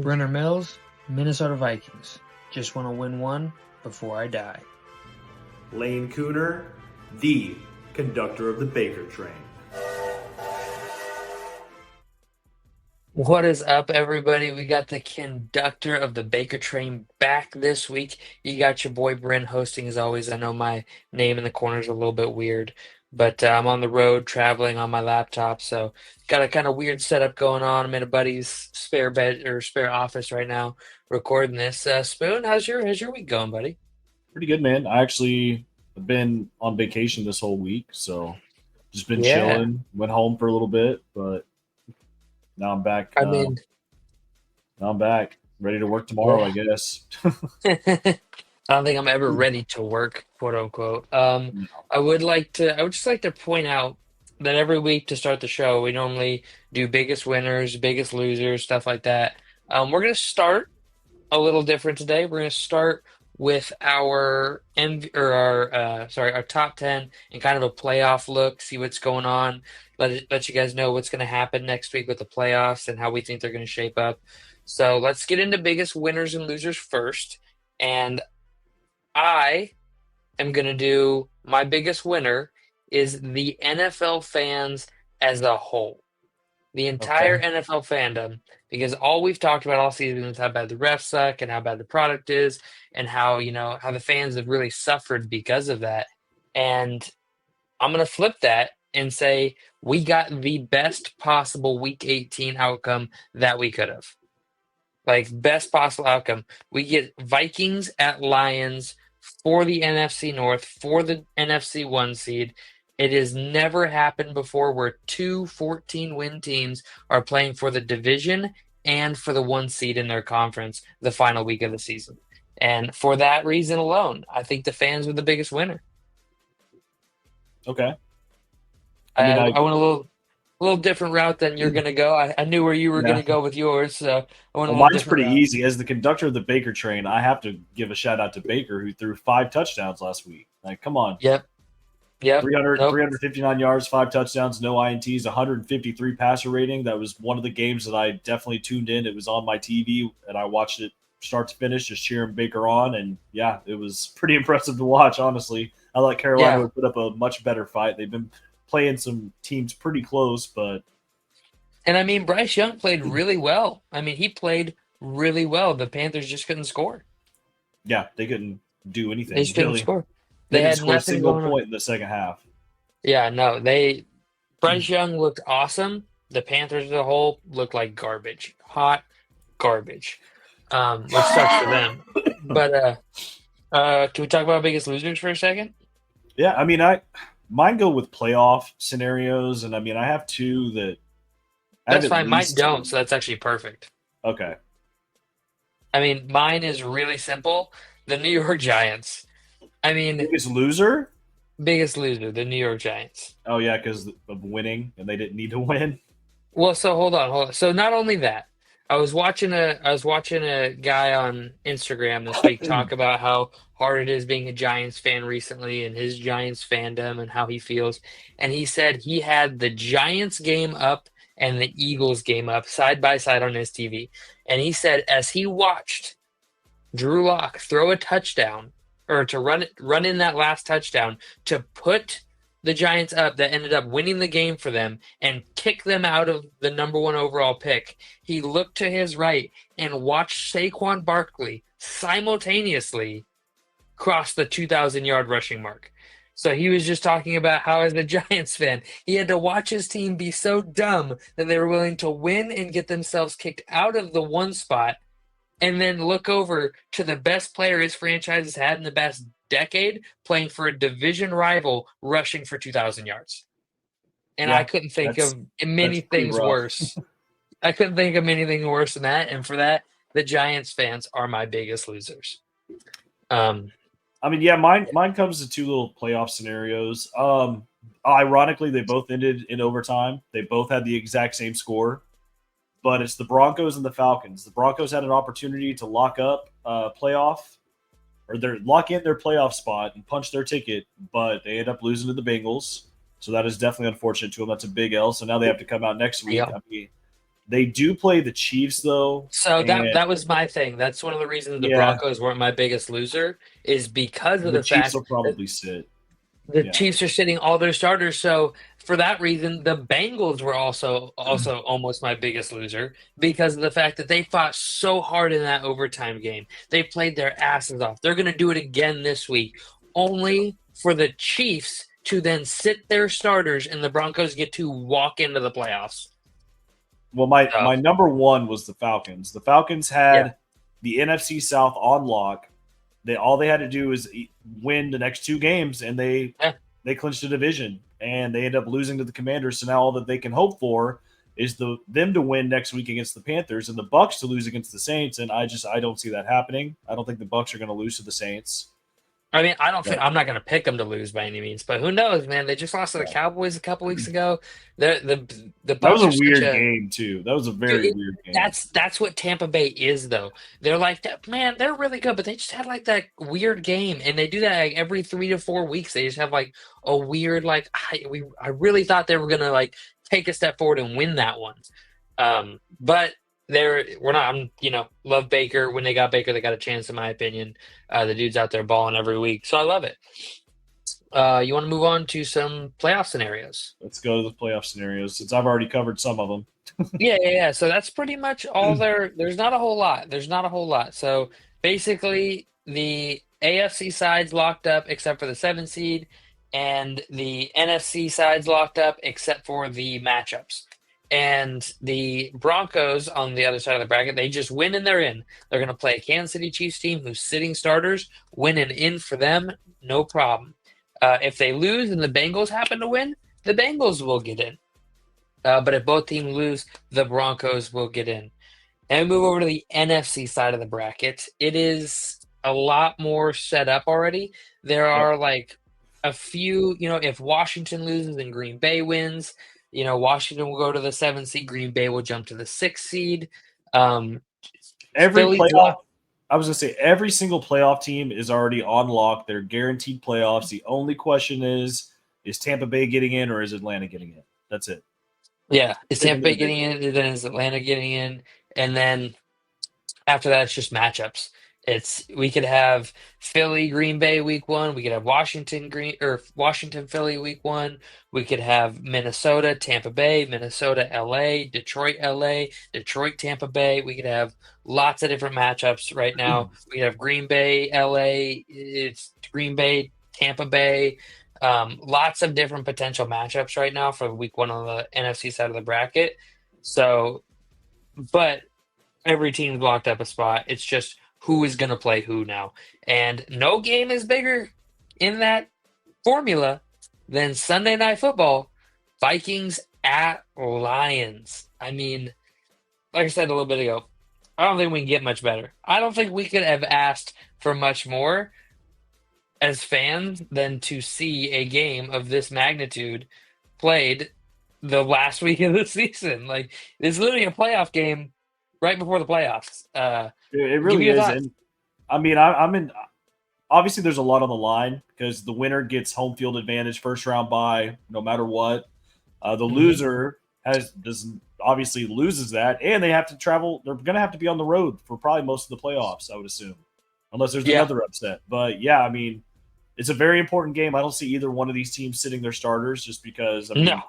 Brenner Mills, Minnesota Vikings. Just want to win one before I die. Lane Cooner, the conductor of the Baker train. What is up, everybody? We got the conductor of the Baker train back this week. You got your boy Bryn hosting as always. I know my name in the corner is a little bit weird, but I'm on the road traveling on my laptop, so got a kind of weird setup going on. I'm in a buddy's spare bed or spare office right now recording this. Spoon, how's your week going, buddy? Pretty good, man. I actually have been on vacation this whole week, so just been Yeah, chilling. Went home for a little bit, but now I'm back. I mean, Now I'm back, ready to work tomorrow, yeah. I guess. I don't think I'm ever ready to work, quote unquote. No. I would just like to point out that every week to start the show, we normally do biggest winners, biggest losers, stuff like that. We're gonna start a little different today. We're gonna start with our our top 10 and kind of a playoff look, see what's going on. Let you guys know what's gonna happen next week with the playoffs and how we think they're gonna shape up. So let's get into biggest winners and losers first. And I am going to do my biggest winner is the NFL fans as a whole, the entire Okay. NFL fandom, because all we've talked about all season is how bad the refs suck and how bad the product is and how, how the fans have really suffered because of that. And I'm going to flip that and say we got the best possible week 18 outcome that we could have. Like, best possible outcome. We get Vikings at Lions for the NFC North, for the NFC 1 seed. It has never happened before where two 14-win teams are playing for the division and for the 1 seed in their conference the final week of the season. And for that reason alone, I think the fans were the biggest winner. Okay. I mean, I went a little different route than you're going to go. I knew where you were going yeah. to go with yours, so I went a Well, little mine's different pretty route. easy. As the conductor of the Baker train, I have to give a shout out to Baker, who threw 5 touchdowns last week. Like, come on. Yep. Yep. 300, Nope. 359 yards, 5 touchdowns, no INTs, 153 passer rating. That was one of the games that I definitely tuned in. It was on my TV, and I watched it start to finish, just cheering Baker on. And, yeah, it was pretty impressive to watch, honestly. I thought Carolina Yeah. would put up a much better fight. They've been playing some teams pretty close, but And I mean, Bryce Young played really well. I mean, he played really well. The Panthers just couldn't score. yeah, they couldn't do They anything, just couldn't really. score. They They didn't had score a nothing single going on. point in the second half. Yeah, no, Bryce Young looked awesome. The Panthers as a whole looked like garbage. Hot garbage. Which sucks for them. But can we talk about biggest losers for a second? Yeah, I mean, mine go with playoff scenarios, and I mean, I have 2 that I have That's at fine. Mine least. don't, so that's actually perfect. Okay. I mean, mine is really simple. The New York Giants. I mean, Biggest loser? biggest loser, the New York Giants. Oh yeah, because of winning, and they didn't need to win. Well, so hold on. So not only that, I was watching a guy on Instagram this week talk about how hard it is being a Giants fan recently and his Giants fandom and how he feels. And he said he had the Giants game up and the Eagles game up side by side on his TV. And he said as he watched Drew Lock throw a touchdown or to run in that last touchdown to put the Giants up that ended up winning the game for them and kick them out of the number 1 overall pick. He looked to his right and watched Saquon Barkley simultaneously cross the 2,000-yard rushing mark. So he was just talking about how, as a Giants fan, he had to watch his team be so dumb that they were willing to win and get themselves kicked out of the 1 spot and then look over to the best player his franchise has had in the past decade playing for a division rival rushing for 2,000 yards. And I Yeah, couldn't think that's of many pretty things rough. worse. I couldn't think of anything worse than that. And for that, the Giants fans are my biggest losers. I mean, yeah, mine comes to 2 little playoff scenarios. Ironically, they both ended in overtime. They both had the exact same score, but it's the Broncos and the Falcons. The Broncos had an opportunity to lock up playoff, or lock in their playoff spot and punch their ticket, but they end up losing to the Bengals. So that is definitely unfortunate to them. That's a big L. So now they have to come out next week. Yeah. I mean, They do play the Chiefs though, So that and that was my thing. That's one of the reasons the yeah, Broncos weren't my biggest loser is because of the the Chiefs fact will that probably sit. the Yeah, Chiefs are sitting all their starters. So for that reason, the Bengals were also almost my biggest loser because of the fact that they fought so hard in that overtime game. They played their asses off. They're going to do it again this week, only for the Chiefs to then sit their starters and the Broncos get to walk into the playoffs. well, my So number one was the Falcons. The Falcons yeah, had the NFC South on lock. They had to do is win the next two games, and yeah. they clinched the division, and they end up losing to the Commanders. So now all that they can hope for is them to win next week against the Panthers and the Bucks to lose against the Saints. And I don't see that happening. I don't think the Bucks are going to lose to the Saints. I mean, I don't think But I'm not going to pick them to lose by any means, but who knows, man? They just lost to the yeah. Cowboys a couple weeks ago. The That was Bucks a are such weird a game too. That was a dude. very weird game. That's what Tampa Bay is, though. They're like that, man. They're really good, but they just had like that weird game, and they do that like every 3 to 4 weeks. They just have like a weird like. I really thought they were gonna like take a step forward and win that one, but we're not. Love Baker. When they got Baker, they got a chance, in my opinion. The dude's out there balling every week, so I love it. You want to move on to some playoff scenarios? Let's go to the playoff scenarios since I've already covered some of them. Yeah. So that's pretty much all there. There's not a whole lot. There's not a whole lot. So basically, the AFC side's locked up except for the 7 seed, and the NFC side's locked up except for the matchups. And the Broncos on the other side of the bracket, they just win and they're in. They're going to play a Kansas City Chiefs team who's sitting starters, win and in for them, no problem. If they lose and the Bengals happen to win, the Bengals will get in. But if both teams lose, the Broncos will get in. And we move over to the NFC side of the bracket. It is a lot more set up already. There Yep. are like a few, if Washington loses and Green Bay wins, Washington will go to the 7 seed. Green Bay will jump to the 6 seed. Um, Every Philly's playoff, locked. I was going to say, every single playoff team is already on lock. They're guaranteed playoffs. The only question is Tampa Bay getting in or is Atlanta getting in? That's it. Yeah, is Tampa Bay getting in? Then is Atlanta getting in? And then after that, it's just matchups. We could have Philly Green Bay week 1. We could have Washington Philly week 1. We could have Minnesota Tampa Bay, Minnesota LA, Detroit LA, Detroit Tampa Bay. We could have lots of different matchups right now. We could have Green Bay LA. It's Green Bay Tampa Bay. Lots of different potential matchups right now for week 1 on the NFC side of the bracket. So, but every team's locked up a spot. It's just who is going to play who now. And no game is bigger in that formula than Sunday Night Football. Vikings at Lions. I mean, like I said a little bit ago, I don't think we can get much better. I don't think we could have asked for much more as fans than to see a game of this magnitude played the last week of the season. Like, it's literally a playoff game right before the playoffs. It Give me really your is. thoughts. And I mean, I'm in. Obviously, there's a lot on the line because the winner gets home field advantage, first round bye, no matter what. The Mhm. loser obviously loses that, and they have to travel. They're going to have to be on the road for probably most of the playoffs, I would assume, unless there's Yeah. another upset. But yeah, I mean, it's a very important game. I don't see either one of these teams sitting their starters just because. I No. mean,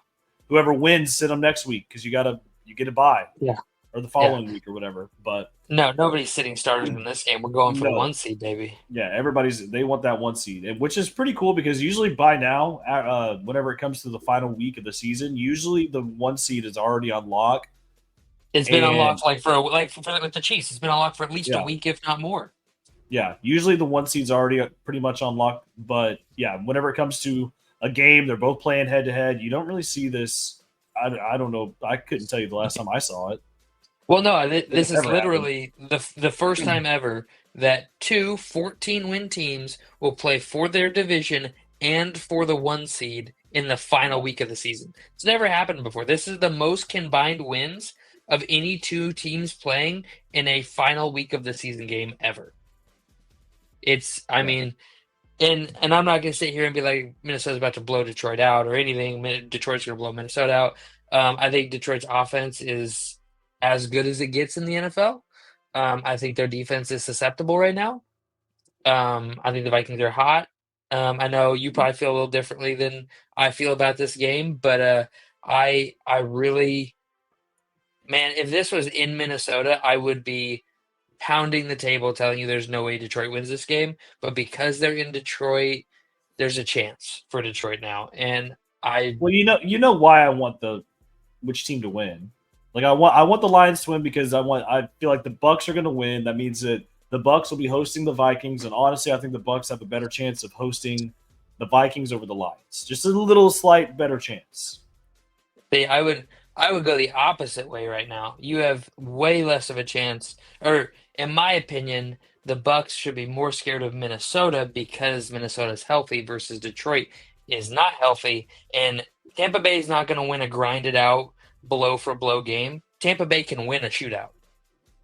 whoever wins, sit them next week because you get a bye Yeah. or the Yeah. following week or whatever. But No, nobody's sitting starters in this game. We're going for the no, 1 seed, baby. yeah, they want that one seed, which is pretty cool because usually by now, whenever it comes to the final week of the season, usually the one seed is already on lock. It's been And unlocked with the Chiefs. It's been unlocked for at least a yeah, week, if not more. yeah, usually the one seed's already pretty much on lock. But yeah, whenever it comes to a game, they're both playing head to head. You don't really see this. I don't know. I couldn't tell you the last time I saw it. Well, no, It's this is never happened. literally the first time ever that 14-win teams will play for their division and for the 1 seed in the final week of the season. It's never happened before. This is the most combined wins of any two teams playing in a final week of the season game ever. I Yeah. mean, and I'm not going to sit here and be like Minnesota's about to blow Detroit out or anything. Detroit's going to blow Minnesota out. I think Detroit's offense is as good as it gets in the NFL. I think their defense is susceptible right now. I think the Vikings are hot. I know you probably feel a little differently than I feel about this game, but I really, man, if this was in Minnesota, I would be pounding the table telling you there's no way Detroit wins this game. But because they're in Detroit, there's a chance for Detroit now. And I Well, you know why I want which team to win. Like I want the Lions to win because I feel like the Bucks are going to win. That means that the Bucks will be hosting the Vikings, and honestly, I think the Bucks have a better chance of hosting the Vikings over the Lions. Just a little slight better chance. See, I would go the opposite way right now. You have way less of a chance, or in my opinion, the Bucks should be more scared of Minnesota because Minnesota's healthy versus Detroit is not healthy, and Tampa Bay is not going to win a grinded out blow for blow game. Tampa Bay can win a shootout,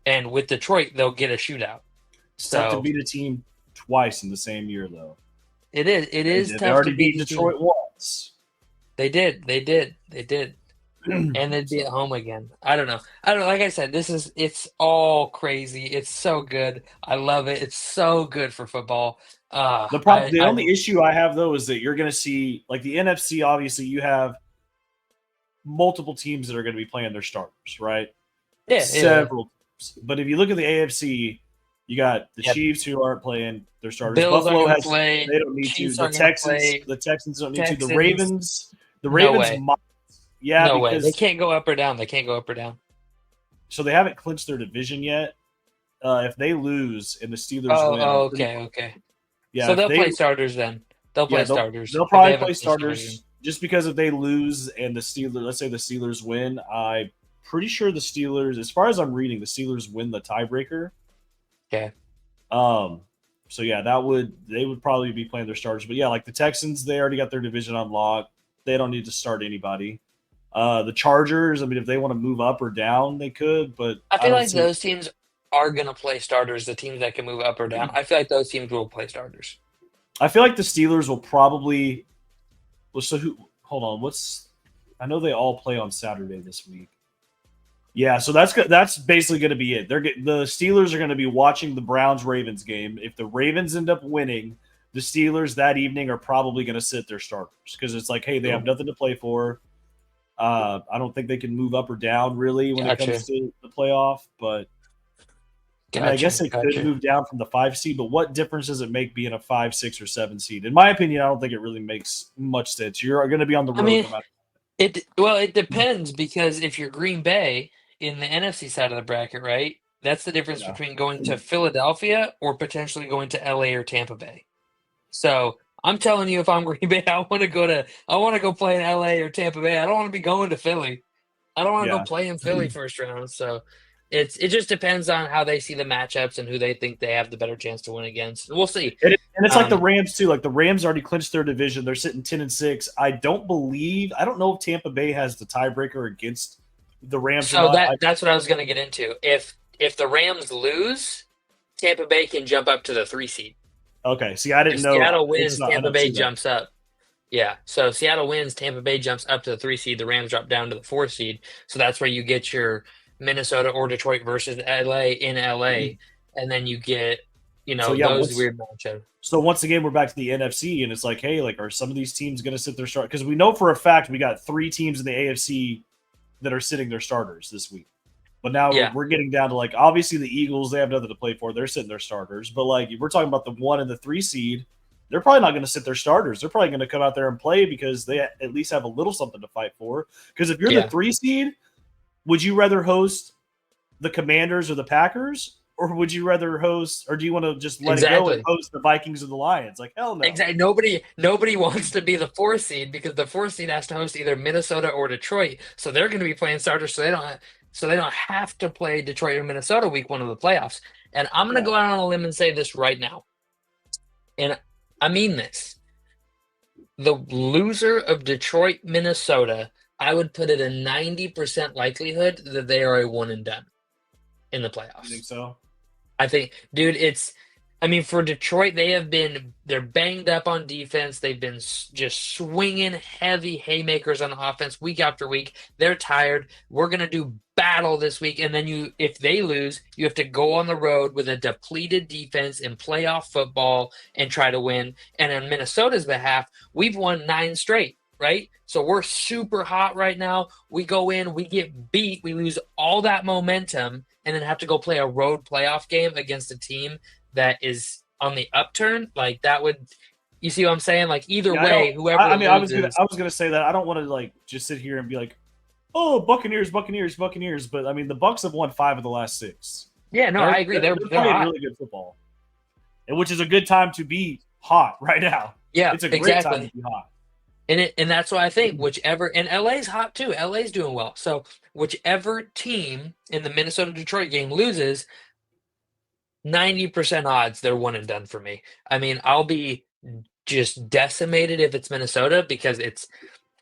and with Detroit, they'll get a shootout. It's tough to So beat a team twice in the same year, though. it is. It is They tough to already beat beat the team. Detroit once. They did. They did. They did. And they'd be at home again. I don't know. I don't know. Like I said, it's all crazy. It's so good. I love it. It's so good for football. The only issue I have though is that you're going to see like the NFC. Obviously, you have multiple teams that are going to be playing their starters, right? Yeah, Several. But if you look at the AFC, you got the Yep. Chiefs who aren't playing their starters. Bills Buffalo aren't has gonna play. they don't need Chiefs to. aren't gonna play. The Texans don't need to. Texans, The Ravens no way. might. Yeah, No way. They because can't go up or down. They can't go up or down. so they haven't clinched their division yet. If they lose and the Steelers win, Okay. Yeah, So if they'll they- play starters then. They'll play yeah, starters. They'll if probably they haven't play finished the division. starters just because if they lose and the Steelers, let's say the Steelers win, I'm pretty sure the Steelers, as far as I'm reading, the Steelers win the tiebreaker. Okay. So yeah, they would probably be playing their starters. But yeah, like the Texans, they already got their division on lock. They don't need to start anybody. The Chargers, I mean, if they want to move up or down, they could, but I feel don't like see- those teams are gonna play starters. The teams that can move up or down. I feel like those teams will play starters. I feel like the Steelers will probably. Well, so who? Hold on. I know they all play on Saturday this week. Yeah, so that's basically going to be it. The Steelers are going to be watching the Browns-Ravens game. If the Ravens end up winning, the Steelers that evening are probably going to sit their starters because it's like, hey, they have nothing to play for. I don't think they can move up or down really when it comes to the playoff, but I guess they could move down from the 5 seed. But what difference does it make being a 5, 6, or 7 seed? In my opinion, I don't think it really makes much sense. You're going to be on the road. No matter. It depends because if you're Green Bay in the NFC side of the bracket, right? That's the difference between going to Philadelphia or potentially going to LA or Tampa Bay. So I'm telling you, if I'm Green Bay, I want to go play in LA or Tampa Bay. I don't want to be going to Philly. I don't want to go play in Philly first round. So it just depends on how they see the matchups and who they think they have the better chance to win against. We'll see. And it's like the Rams too. Like the Rams already clinched their division. They're sitting 10-6. I don't know if Tampa Bay has the tiebreaker against the Rams. So that's what I was going to get into. If the Rams lose, Tampa Bay can jump up to the 3 seed. Okay. See, I didn't know. Seattle wins, Tampa Bay jumps up. Yeah. So Seattle wins, Tampa Bay jumps up to the 3 seed. The Rams drop down to the 4 seed. So that's where you get your Minnesota or Detroit versus LA in LA, and then you get those weird matchups. So once again, we're back to the NFC, and it's like, hey, like, are some of these teams going to sit their start? Because we know for a fact we got 3 teams in the AFC that are sitting their starters this week. But now we're getting down to like obviously the Eagles, they have nothing to play for. They're sitting their starters. But like we're talking about the 1 and the 3 seed, they're probably not going to sit their starters. They're probably going to come out there and play because they at least have a little something to fight for. Because if you're the 3 seed, would you rather host the Commanders or the Packers? Or would you rather host, or do you want to just let it go and host the Vikings or the Lions? Like, hell no. Exactly. Nobody wants to be the 4 seed because the 4 seed has to host either Minnesota or Detroit. So they're going to be playing starters, so they don't have to play Detroit or Minnesota week 1 of the playoffs. And I'm going to go out on a limb and say this right now. And I mean this. The loser of Detroit, Minnesota, I would put it a 90% likelihood that they are a one and done in the playoffs. You think so? I think, dude, I mean, for Detroit, they're banged up on defense. They've been just swinging heavy haymakers on offense week after week. They're tired. We're gonna do battle this week, and then if they lose, you have to go on the road with a depleted defense in playoff football and try to win. And on Minnesota's behalf, we've won 9 straight. Right? So we're super hot right now. We go in, we get beat, we lose all that momentum, and then have to go play a road playoff game against a team that is on the upturn. Like that would, you see what I'm saying? Like either Yeah, way, whoever loses. I was gonna say that I don't want to like just sit here and be like, oh, Buccaneers, Buccaneers, Buccaneers. But I mean, the Bucks have won 5 of the last 6. Yeah, no, I agree. They're playing hot. really good football, and which is a good time to be hot right now. Yeah, it's a great exactly. time to be hot. And that's why I think whichever, and LA's hot too. LA's doing well. So whichever team in the Minnesota Detroit game loses, 90% odds they're one and done for me. I mean, I'll be just decimated if it's Minnesota because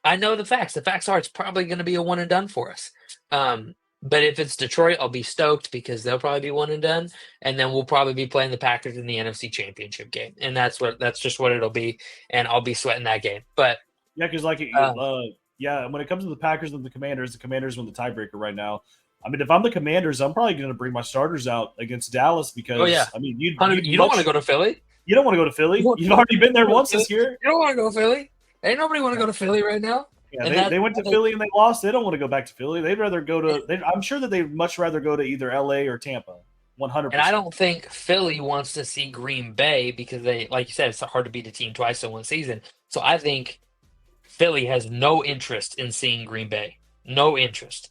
I know the facts. The facts are it's probably going to be a one and done for us. But if it's Detroit, I'll be stoked because they'll probably be one and done, and then we'll probably be playing the Packers in the NFC Championship game, and that's just what it'll be, and I'll be sweating that game. But yeah, because when it comes to the Packers and the Commanders win the tiebreaker right now. I mean, if I'm the Commanders, I'm probably going to bring my starters out against Dallas because I mean, you don't want to go to Philly. You don't want to go to Philly. You've already been there once this year. You don't want to go to Philly. Ain't nobody want to go to Philly right now. Yeah, they went to Philly and they lost. They don't want to go back to Philly. They'd rather go to. I'm sure that they'd much rather go to either LA or Tampa. 100%. And I don't think Philly wants to see Green Bay because like you said, it's hard to beat a team twice in one season. So I think Philly has no interest in seeing Green Bay. No interest.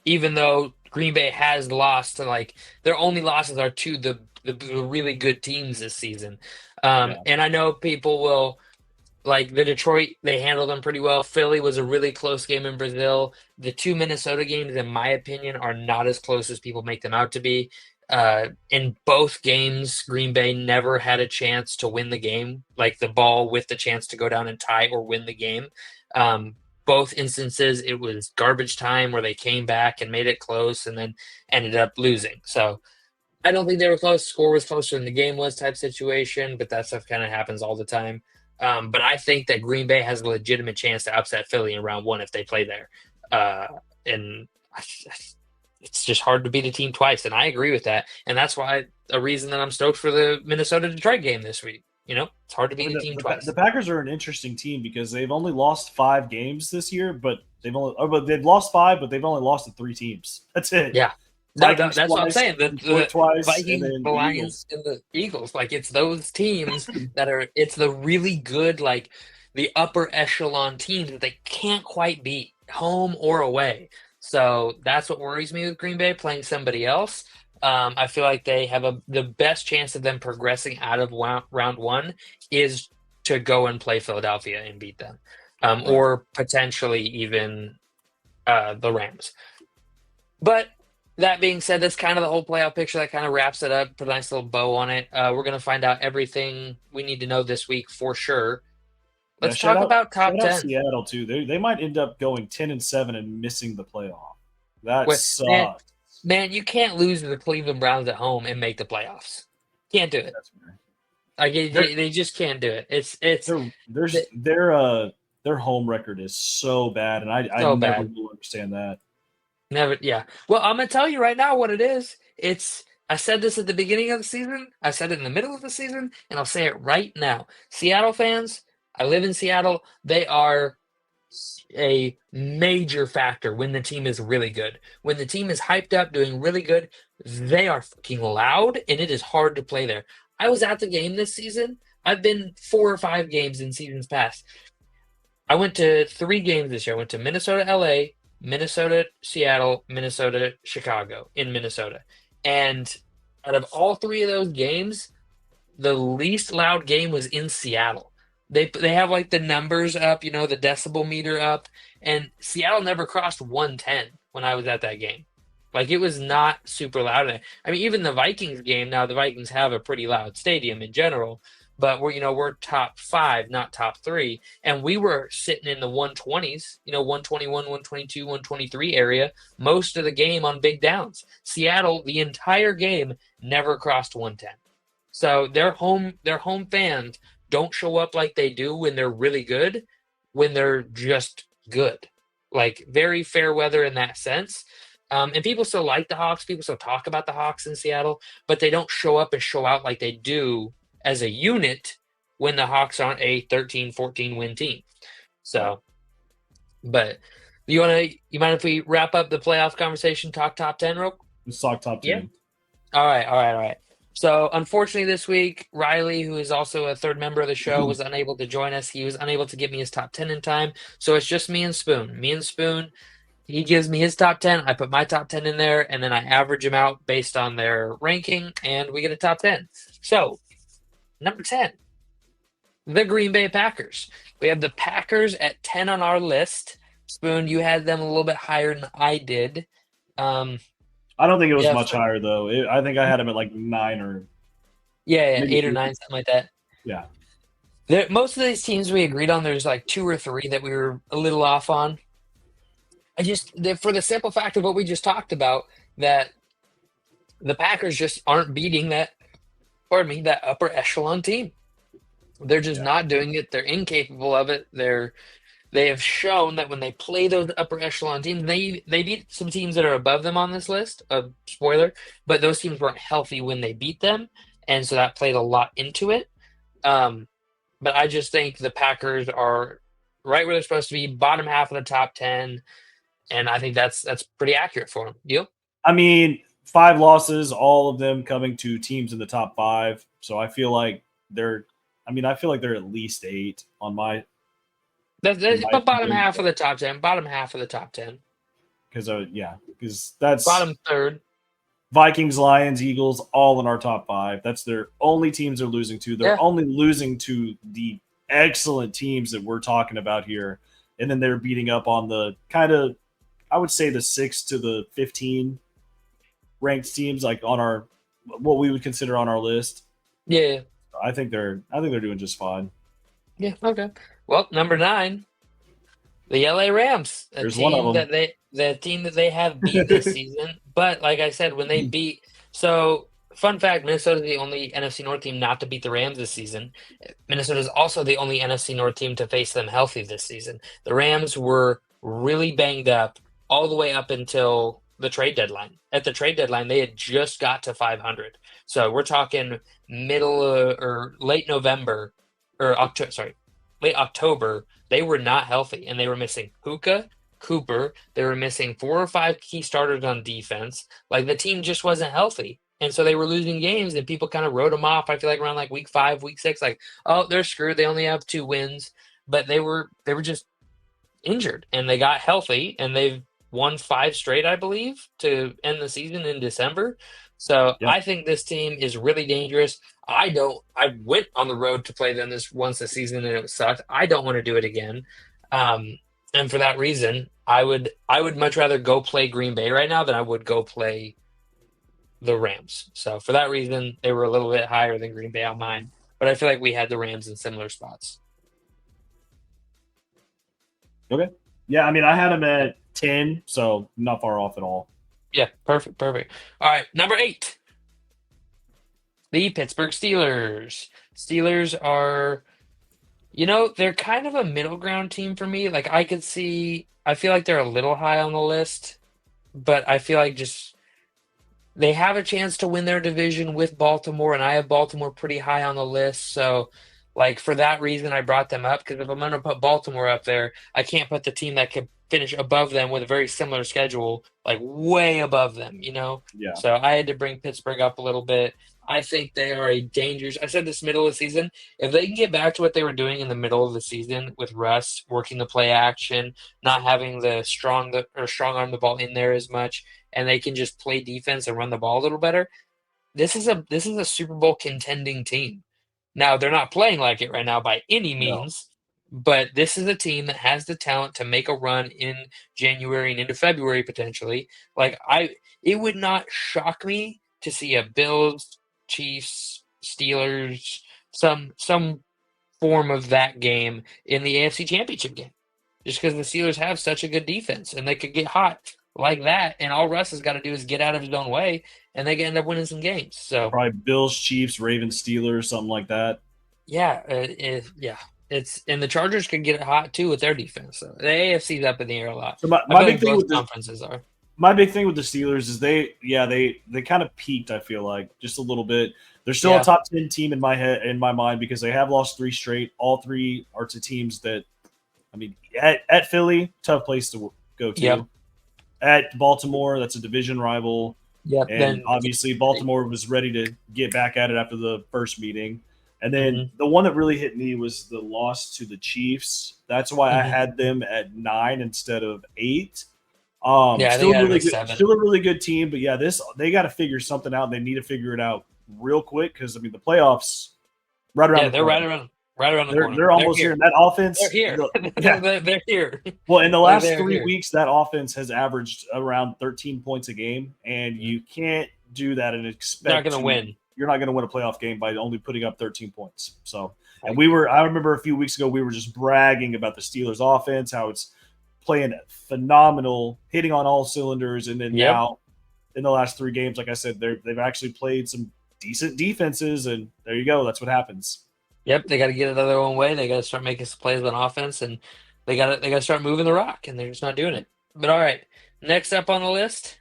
Even though Green Bay has lost to their only losses are to the really good teams this season. And I know people will like the Detroit, they handled them pretty well. Philly was a really close game in Brazil. The 2 Minnesota games, in my opinion, are not as close as people make them out to be. In both games, Green Bay never had a chance to win the game, like the ball with the chance to go down and tie or win the game. Both instances, it was garbage time where they came back and made it close and then ended up losing. So I don't think they were close. Score was closer than the game was type situation, but that stuff kind of happens all the time. But I think that Green Bay has a legitimate chance to upset Philly in round 1 if they play there. And it's just hard to beat a team twice, and I agree with that. And that's why a reason that I'm stoked for the Minnesota-Detroit game this week. It's hard to beat a team twice. The Packers are an interesting team because they've only lost 5 games this year, but they've lost 5, but they've only lost to 3 teams. That's it. Yeah. No, that's what I'm saying. The Vikings, the Lions, and the Eagles. Like, it's those teams it's the really good, like, the upper echelon teams that they can't quite beat, home or away. So that's what worries me with Green Bay playing somebody else. I feel like they have the best chance of them progressing out of round 1 is to go and play Philadelphia and beat them, or potentially even the Rams. But that being said, that's kind of the whole playoff picture. That kind of wraps it up. Put a nice little bow on it. We're going to find out everything we need to know this week for sure. Let's talk about top 10. Seattle too. They might end up going 10-7 and missing the playoff. That sucks. Man, you can't lose to the Cleveland Browns at home and make the playoffs. Can't do it. They just can't do it. Their home record is so bad, and I never will understand that. Never, yeah. Well, I'm gonna tell you right now what it is. I said this at the beginning of the season. I said it in the middle of the season, and I'll say it right now. Seattle fans, I live in Seattle. They are a major factor when the team is really good. When the team is hyped up, doing really good, they are fucking loud, and it is hard to play there. I was at the game this season. I've been 4 or 5 games in seasons past. I went to 3 games this year. I went to Minnesota, LA, Minnesota, Seattle, Minnesota, Chicago in Minnesota. And out of all 3 of those games, the least loud game was in Seattle. They have like the numbers up, the decibel meter up, and Seattle never crossed 110 when I was at that game. Like, it was not super loud. I mean, even the Vikings game, now the Vikings have a pretty loud stadium in general, but we're top 5, not top 3, and we were sitting in the 120s, 121, 122, 123 area most of the game on big downs. Seattle, the entire game, never crossed 110. So their home fans don't show up like they do when they're really good, when they're just good. Like very fair weather in that sense. And people still like the Hawks. People still talk about the Hawks in Seattle, but they don't show up and show out like they do as a unit when the Hawks aren't a 13, 14 win team. Right. So, but you mind if we wrap up the playoff conversation, talk top 10 real? Let's talk top Yeah. 10. All right, all right, all right. So, unfortunately, this week, Riley, who is also a third member of the show, was unable to join us. He was unable to give me his top 10 in time. So, it's just me and Spoon. Me and Spoon, he gives me his top 10. I put my top 10 in there, and then I average them out based on their ranking, and we get a top 10. So, number 10, the Green Bay Packers. We have the Packers at 10 on our list. Spoon, you had them a little bit higher than I did. I don't think it was Yeah, much higher though. I think I had him at like 9 or yeah, maybe 8 or 8. 9, something like that. Yeah. Most of these teams we agreed on, there's like 2 or 3 that we were a little off on. For the simple fact of what we just talked about, that the Packers just aren't beating that, pardon me, that upper echelon team. They're just Yeah. not doing it. They're incapable of it. They have shown that when they play those upper echelon teams, they beat some teams that are above them on this list. Spoiler, but those teams weren't healthy when they beat them, and so that played a lot into it. But I just think the Packers are right where they're supposed to be, bottom half of the top 10, and I think that's pretty accurate for them. Deal? I mean, 5 losses, all of them coming to teams in the top 5. So I feel like they're at least 8 on my That's my but bottom opinion. half of the top 10. Bottom half of the top 10. because that's Bottom third. Vikings, Lions, Eagles, all in our top 5. That's their only teams they're losing to. They're Yeah. only losing to the excellent teams that we're talking about here. And then they're beating up on the kind of, I would say, the 6 to the 15 ranked teams, like on our, what we would consider on our list. Yeah. I think they're doing just fine. Yeah. Okay. Well, number 9, the LA Rams, There's one of them. the team that they have beat this season. But like I said, when they beat, so fun fact, Minnesota is the only NFC North team not to beat the Rams this season. Minnesota is also the only NFC North team to face them healthy this season. The Rams were really banged up all the way up until the trade deadline. At the trade deadline, they had just got to 500. So we're talking middle or late November or October. Sorry, late October. They were not healthy, and they were missing Puka, Cooper. They were missing 4 or 5 key starters on defense. Like the team just wasn't healthy, and so they were losing games, and people kind of wrote them off. I feel like around like week 5, week 6, like, oh, they're screwed. They only have 2 wins, but they were just injured, and they got healthy, and they've won 5 straight, I believe, to end the season in December. So Yep. I think this team is really dangerous. I went on the road to play them this season and it sucked. I don't want to do it again. And for that reason, I would much rather go play Green Bay right now than I would go play the Rams. So for that reason, they were a little bit higher than Green Bay on mine. But I feel like we had the Rams in similar spots. Okay. Yeah, I mean, I had them at 10, so not far off at all. Yeah, perfect. All right, number 8. The Pittsburgh Steelers. Steelers are, they're kind of a middle ground team for me. Like I feel like they're a little high on the list, but I feel like just they have a chance to win their division with Baltimore, and I have Baltimore pretty high on the list. So, like for that reason, I brought them up because if I'm going to put Baltimore up there, I can't put the team that could finish above them with a very similar schedule, like way above them, Yeah. So I had to bring Pittsburgh up a little bit. I think they are a dangerous. I said this middle of the season. If they can get back to what they were doing in the middle of the season with Russ working the play action, not having the strong arm the ball in there as much, and they can just play defense and run the ball a little better, this is a Super Bowl contending team. Now they're not playing like it right now by any means, but this is a team that has the talent to make a run in January and into February potentially. Like it would not shock me to see a Bills, Chiefs, Steelers, some form of that game in the AFC Championship game. Just because the Steelers have such a good defense and they could get hot like that, and all Russ has got to do is get out of his own way, and they can end up winning some games. So Probably Bills, Chiefs, Ravens, Steelers, something like that. yeah, yeah, it's and the Chargers could get it hot too with their defense. So the AFC's up in the air a lot. So my, I my feel big like thing both with the conferences are. my big thing with the Steelers is they kind of peaked. I feel like just a little bit. They're still a Yeah. top 10 team in my mind because they have lost 3 straight. All 3 are to teams that, I mean, at Philly, tough place to go Yep. to. At Baltimore, that's a division rival, Yep. and Then. obviously Baltimore was ready to get back at it after the first meeting. And then Mhm, the one that really hit me was the loss to the Chiefs. That's why I mhm. had them at 9 instead of 8. Yeah, I think Still I had him really at good, 7. still a really good team, but yeah, this they got to figure something out. They need to figure it out real quick because I mean the playoffs right around Yeah, the they're corner. right around the They're corner. they're They're almost here. here. And that They're offense, here. yeah. They're here. Well, in the Like last they're 3 here. weeks, that offense has averaged around 13 points a game, and Mhm. you can't do that and Not expect gonna to. win. You're not going to win a playoff game by only putting up 13 points. So, I and we agree. were. I remember a few weeks ago we were just bragging about the Steelers' offense, how it's playing phenomenal, hitting on all cylinders, and then Yep. now in the last 3 games, like I said, they've actually played some decent defenses, and there you go. That's what happens. Yep. They got to get it out of their own way. They got to start making some plays on offense, and they got to start moving the rock, and they're just not doing it. But all right, next up on the list,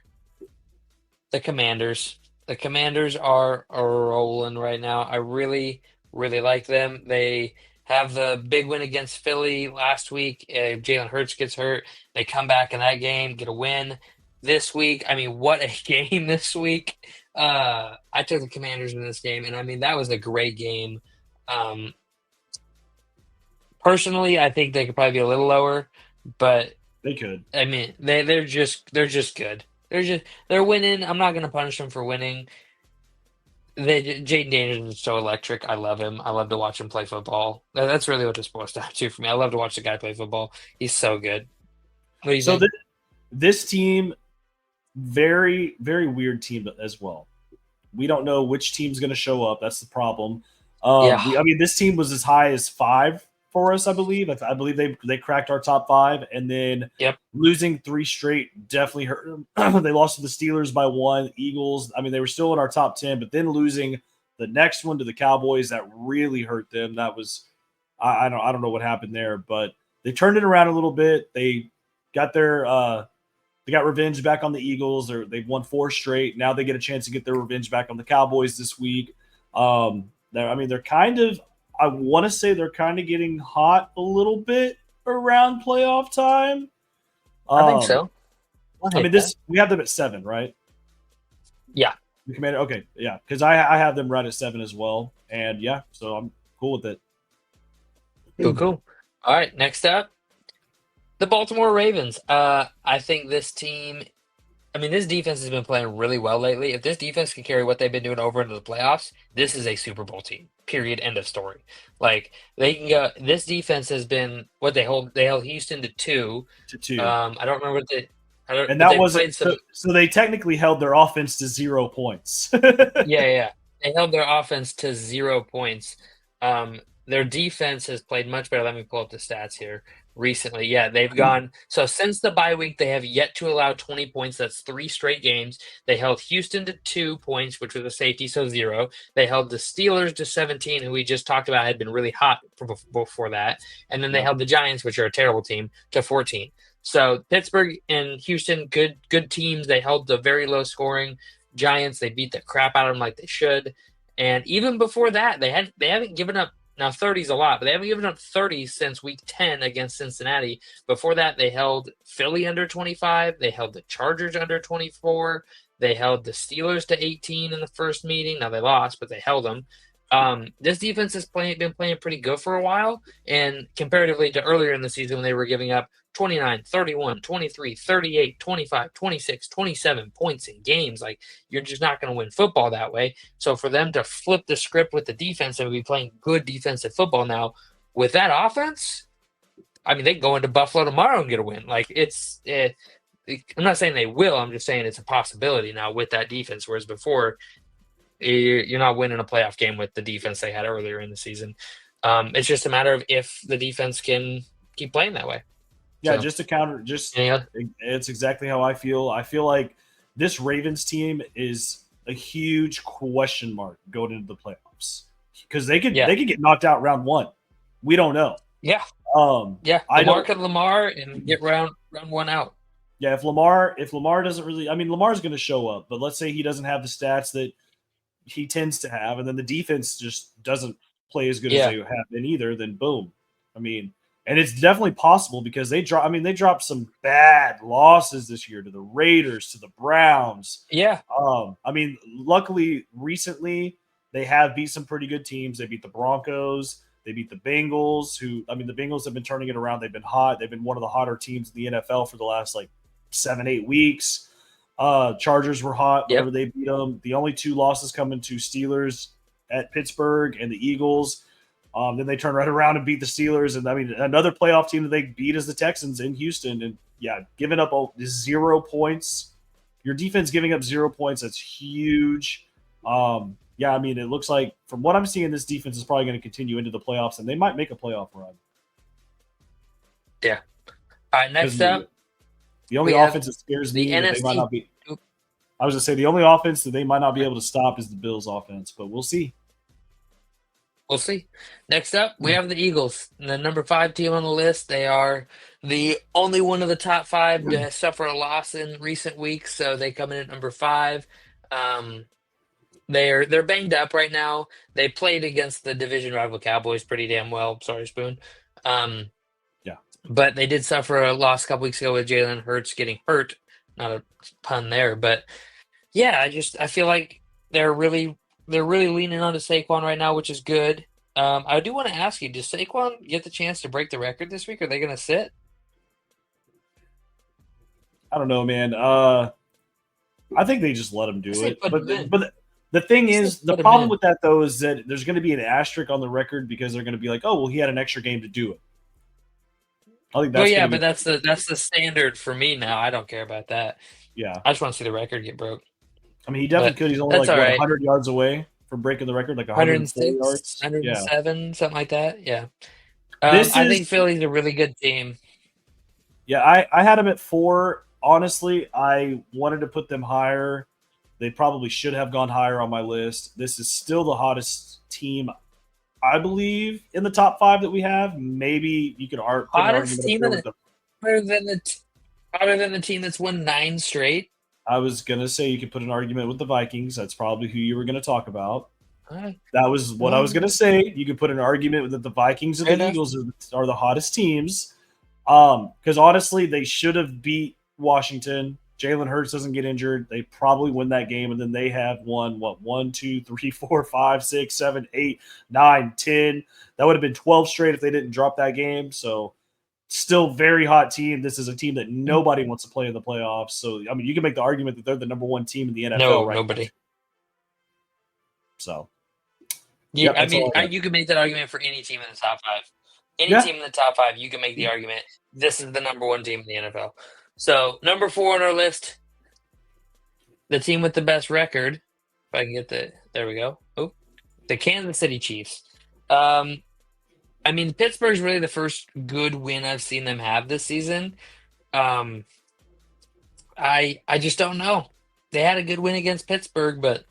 the Commanders. The Commanders are rolling right now. I really, really like them. They have the big win against Philly last week. Jalen Hurts gets hurt. They come back in that game, get a win this week. I mean, what a game this week. I took the Commanders in this game, and I mean, that was a great game. Um, Personally, I think they could probably be a little lower, but They could. I mean, they're just good. They're winning. I'm not gonna punish them for winning. Jaden Daniels is so electric. I love him. I love to watch him play football. That's really what it's supposed to do for me. I love to watch the guy play football. He's so good. What do you So think? this team, very very weird team as well. We don't know which team's going to show up. That's the problem. Yeah. I mean, this team was as high as 5 for us, I believe. I believe they cracked our top 5, and then Yep. losing 3 straight definitely hurt them. They lost to the Steelers by 1, Eagles. I mean, they were still in our top 10, but then losing the next one to the Cowboys, that really hurt them. That was I don't know what happened there, but they turned it around a little bit. Got their they got revenge back on the Eagles. They've won 4 straight. Now they get a chance to get their revenge back on the Cowboys this week. I mean, they're kind of. I want to say they're kind of getting hot a little bit around playoff time. I think Um, so. I'll I mean, take that. we have them at 7, right? Yeah. The Commander. Okay, yeah, because I have them right at 7 as well, and yeah, so I'm cool with it. Cool. Cool. All right. Next up, the Baltimore Ravens. I think this team. I mean, this defense has been playing really well lately. If this defense can carry what they've been doing over into the playoffs, this is a Super Bowl team. Period. End of story. Like they can go. This defense has been what they hold. They held Houston to 2. To 2. I don't remember what they. I don't. And But that they wasn't played some. so they technically held their offense to 0 points. Yeah, yeah. They held their offense to 0 points. Their defense has played much better. Let me pull up the stats here. Recently, yeah, they've gone. So since the bye week, they have yet to allow 20 points. That's 3 straight games. They held Houston to 2 points, which was a safety, so 0. They held the Steelers to 17, who we just talked about had been really hot before that. And then they Yep. held the Giants, which are a terrible team, to 14. So Pittsburgh and Houston, good teams. They held the very low scoring Giants. They beat the crap out of them like they should. And even before that, they haven't given up. Now 30 is a lot, but they haven't given up 30 since week 10 against Cincinnati. Before that, they held Philly under 25. They held the Chargers under 24. They held the Steelers to 18 in the first meeting. Now they lost, but they held them. This defense has been playing pretty good for a while, and comparatively to earlier in the season when they were giving up 29, 31, 23, 38, 25, 26, 27 points in games. Like, you're just not going to win football that way. So for them to flip the script with the defense and be playing good defensive football now with that offense, I mean, they can go into Buffalo tomorrow and get a win. Like, I'm not saying they will. I'm just saying it's a possibility now with that defense, whereas before you're not winning a playoff game with the defense they had earlier in the season. It's just a matter of if the defense can keep playing that way. Yeah, So, just to counter, any other? it's exactly how I feel. I feel like this Ravens team is a huge question mark going into the playoffs because Yeah, they could get knocked out round one. We don't know. yeah, Um, yeah. I Lamar don't. could Lamar and get round one out. Yeah, if Lamar doesn't really, I mean, Lamar's going to show up, but let's say he doesn't have the stats that he tends to have, and then the defense just doesn't play as good as Yeah, they have been either, then boom. I mean, and it's definitely possible because they dropped some bad losses this year to the Raiders, to the Browns. yeah, I mean, luckily recently they have beat some pretty good teams. They beat the Broncos, they beat the Bengals, who I mean the Bengals have been turning it around. They've been hot. They've been one of the hotter teams in the NFL for the last like 7-8 weeks. Chargers were hot yep. whenever they beat them. The only two losses coming to Steelers at Pittsburgh and the Eagles. Then they turn right around and beat the Steelers. And I mean, another playoff team that they beat is the Texans in Houston. And yeah, giving up 0 points. Your defense giving up 0 points, that's huge. Yeah, I mean, it looks like from what I'm seeing, this defense is probably going to continue into the playoffs, and they might make a playoff run. Yeah. All right, next up, the only we have offense that scares the me that they might NFC. not be. I was going to say the only offense that they might not be able to stop is the Bills' offense, but we'll see. We'll see. Next up, we have the Eagles, the number 5 team on the list. They are the only one of the top 5 to suffer a loss in recent weeks, so they come in at number 5. They're banged up right now. They played against the division rival Cowboys pretty damn well. Sorry, Spoon. Yeah. But they did suffer a loss a couple weeks ago with Jalen Hurts getting hurt. Not a pun there, but yeah, I feel like they're really leaning onto Saquon right now, which is good. I do want to ask you: does Saquon get the chance to break the record this week? Or are they going to sit? I don't know, man. I think they just let him do it. Put him in. But the thing is, the put him problem in. with that though is that there's going to be an asterisk on the record because they're going to be like, oh, well, he had an extra game to do it. I think that's Well, yeah, gonna but be, that's the standard for me now. I don't care about that. yeah. I just want to see the record get broke. I mean, he definitely But could. He's only that's like all what right. 100 yards away from breaking the record, like 140 106, yards. Yeah. 107, something like that. Yeah. This I is think Philly's a really good team. Yeah, I had them at 4. Honestly, I wanted to put them higher. They probably should have gone higher on my list. This is still the hottest team, I believe, in the top 5 that we have. Maybe you could put an Hottest argument up team there in with the the. hotter than the team that's won 9 straight. I was gonna say you could put an argument with the Vikings. That's probably who you were gonna talk about. Right. That was what I was gonna say. You could put an argument that the Vikings and Fair the enough. Eagles are the hottest teams. Because honestly, they should have beat Washington. Jalen Hurts doesn't get injured. They probably win that game, and then they have won 1, 2, 3, 4, 5, 6, 7, 8, 9, 10. That would have been 12 straight if they didn't drop that game. So still very hot team. This is a team that nobody wants to play in the playoffs. So I mean, you can make the argument that they're the number 1 team in the NFL No, right nobody. now. So Yeah, yep, I mean, you can make that argument for any team in the top 5. Any Yeah. team in the top 5, you can make the argument this is the number 1 team in the NFL. So number 4 on our list, the team with the best record. If I can get there we go. Oh, the Kansas City Chiefs. I mean, Pittsburgh's really the first good win I've seen them have this season. I just don't know. They had a good win against Pittsburgh, but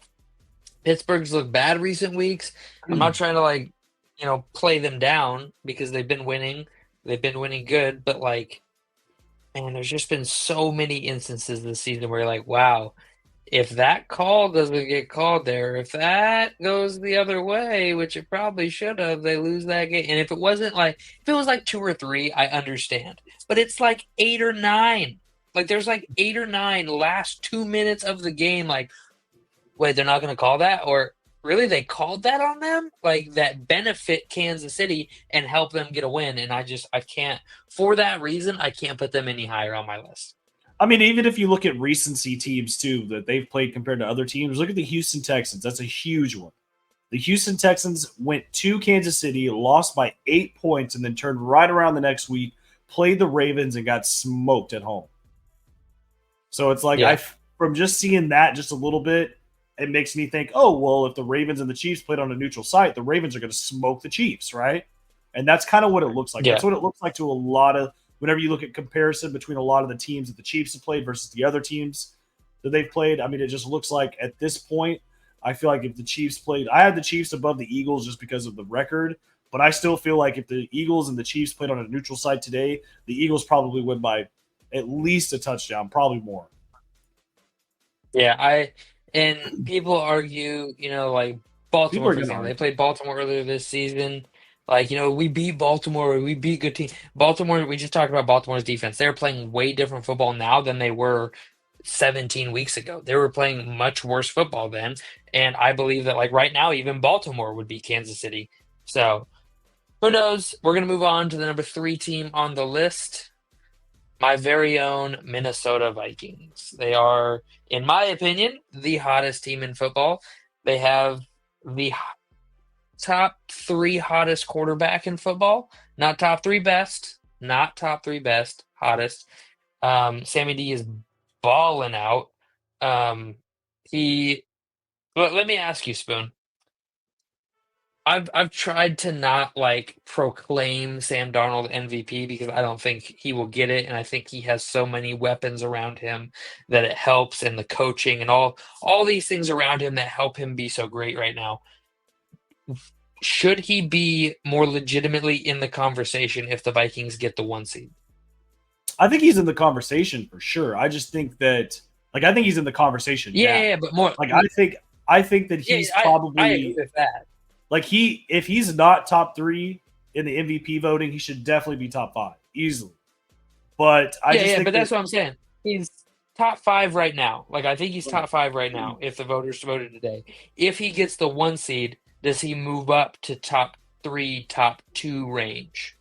Pittsburgh's looked bad recent weeks. I'm not trying to play them down because they've been winning. They've been winning good, but man, there's just been so many instances this season where you're like, wow, if that call doesn't get called there, if that goes the other way, which it probably should have, they lose that game. And if it was like 2 or 3, I understand. But it's like 8 or 9. Like there's like 8 or 9 last 2 minutes of the game. Like, wait, they're not going to call that? Or really, they called that on them? Like that benefit Kansas City and help them get a win. And I can't, for that reason, I can't put them any higher on my list. I mean, even if you look at recency teams too that they've played compared to other teams, look at the Houston Texans. That's a huge one. The Houston Texans went to Kansas City, lost by 8 points, and then turned right around the next week, played the Ravens, and got smoked at home. So it's like from just seeing that just a little bit, it makes me think, oh, well, if the Ravens and the Chiefs played on a neutral site, the Ravens are going to smoke the Chiefs, right? And that's kind of what it looks like. Yeah. That's what it looks like to a lot of whenever you look at comparison between a lot of the teams that the Chiefs have played versus the other teams that they've played, I mean, it just looks like at this point, I feel like if the Chiefs played, I had the Chiefs above the Eagles just because of the record, but I still feel like if the Eagles and the Chiefs played on a neutral site today, the Eagles probably win by at least a touchdown, probably more. Yeah, and people argue, like People Baltimore, are for going to example. They argue. played Baltimore earlier this season. Like, we beat Baltimore, we beat good team. Baltimore, we just talked about Baltimore's defense. They're playing way different football now than they were 17 weeks ago. They were playing much worse football then. And I believe that, like, right now, even Baltimore would beat Kansas City. So, who knows? We're going to move on to the number 3 team on the list. My very own Minnesota Vikings. They are, in my opinion, the hottest team in football. They have the top 3 hottest quarterback in football. Not top 3 best. Not top 3 best. Hottest. Sammy D is balling out. He. But let me ask you, Spoon. I've tried to not like proclaim Sam Darnold MVP because I don't think he will get it, and I think he has so many weapons around him that it helps, and the coaching and all these things around him that help him be so great right now. Should he be more legitimately in the conversation if the Vikings get the 1 seed? I think he's in the conversation for sure. I just think that, I think he's in the conversation. Yeah, but more like I think that he's probably. I agree with that. Like if he's not top 3 in the MVP voting, he should definitely be top 5 easily. But but that's what I'm saying. He's top 5 right now. Like, I think he's top 5 right now if the voters voted today. If he gets the 1 seed, does he move up to top 3, top 2 range?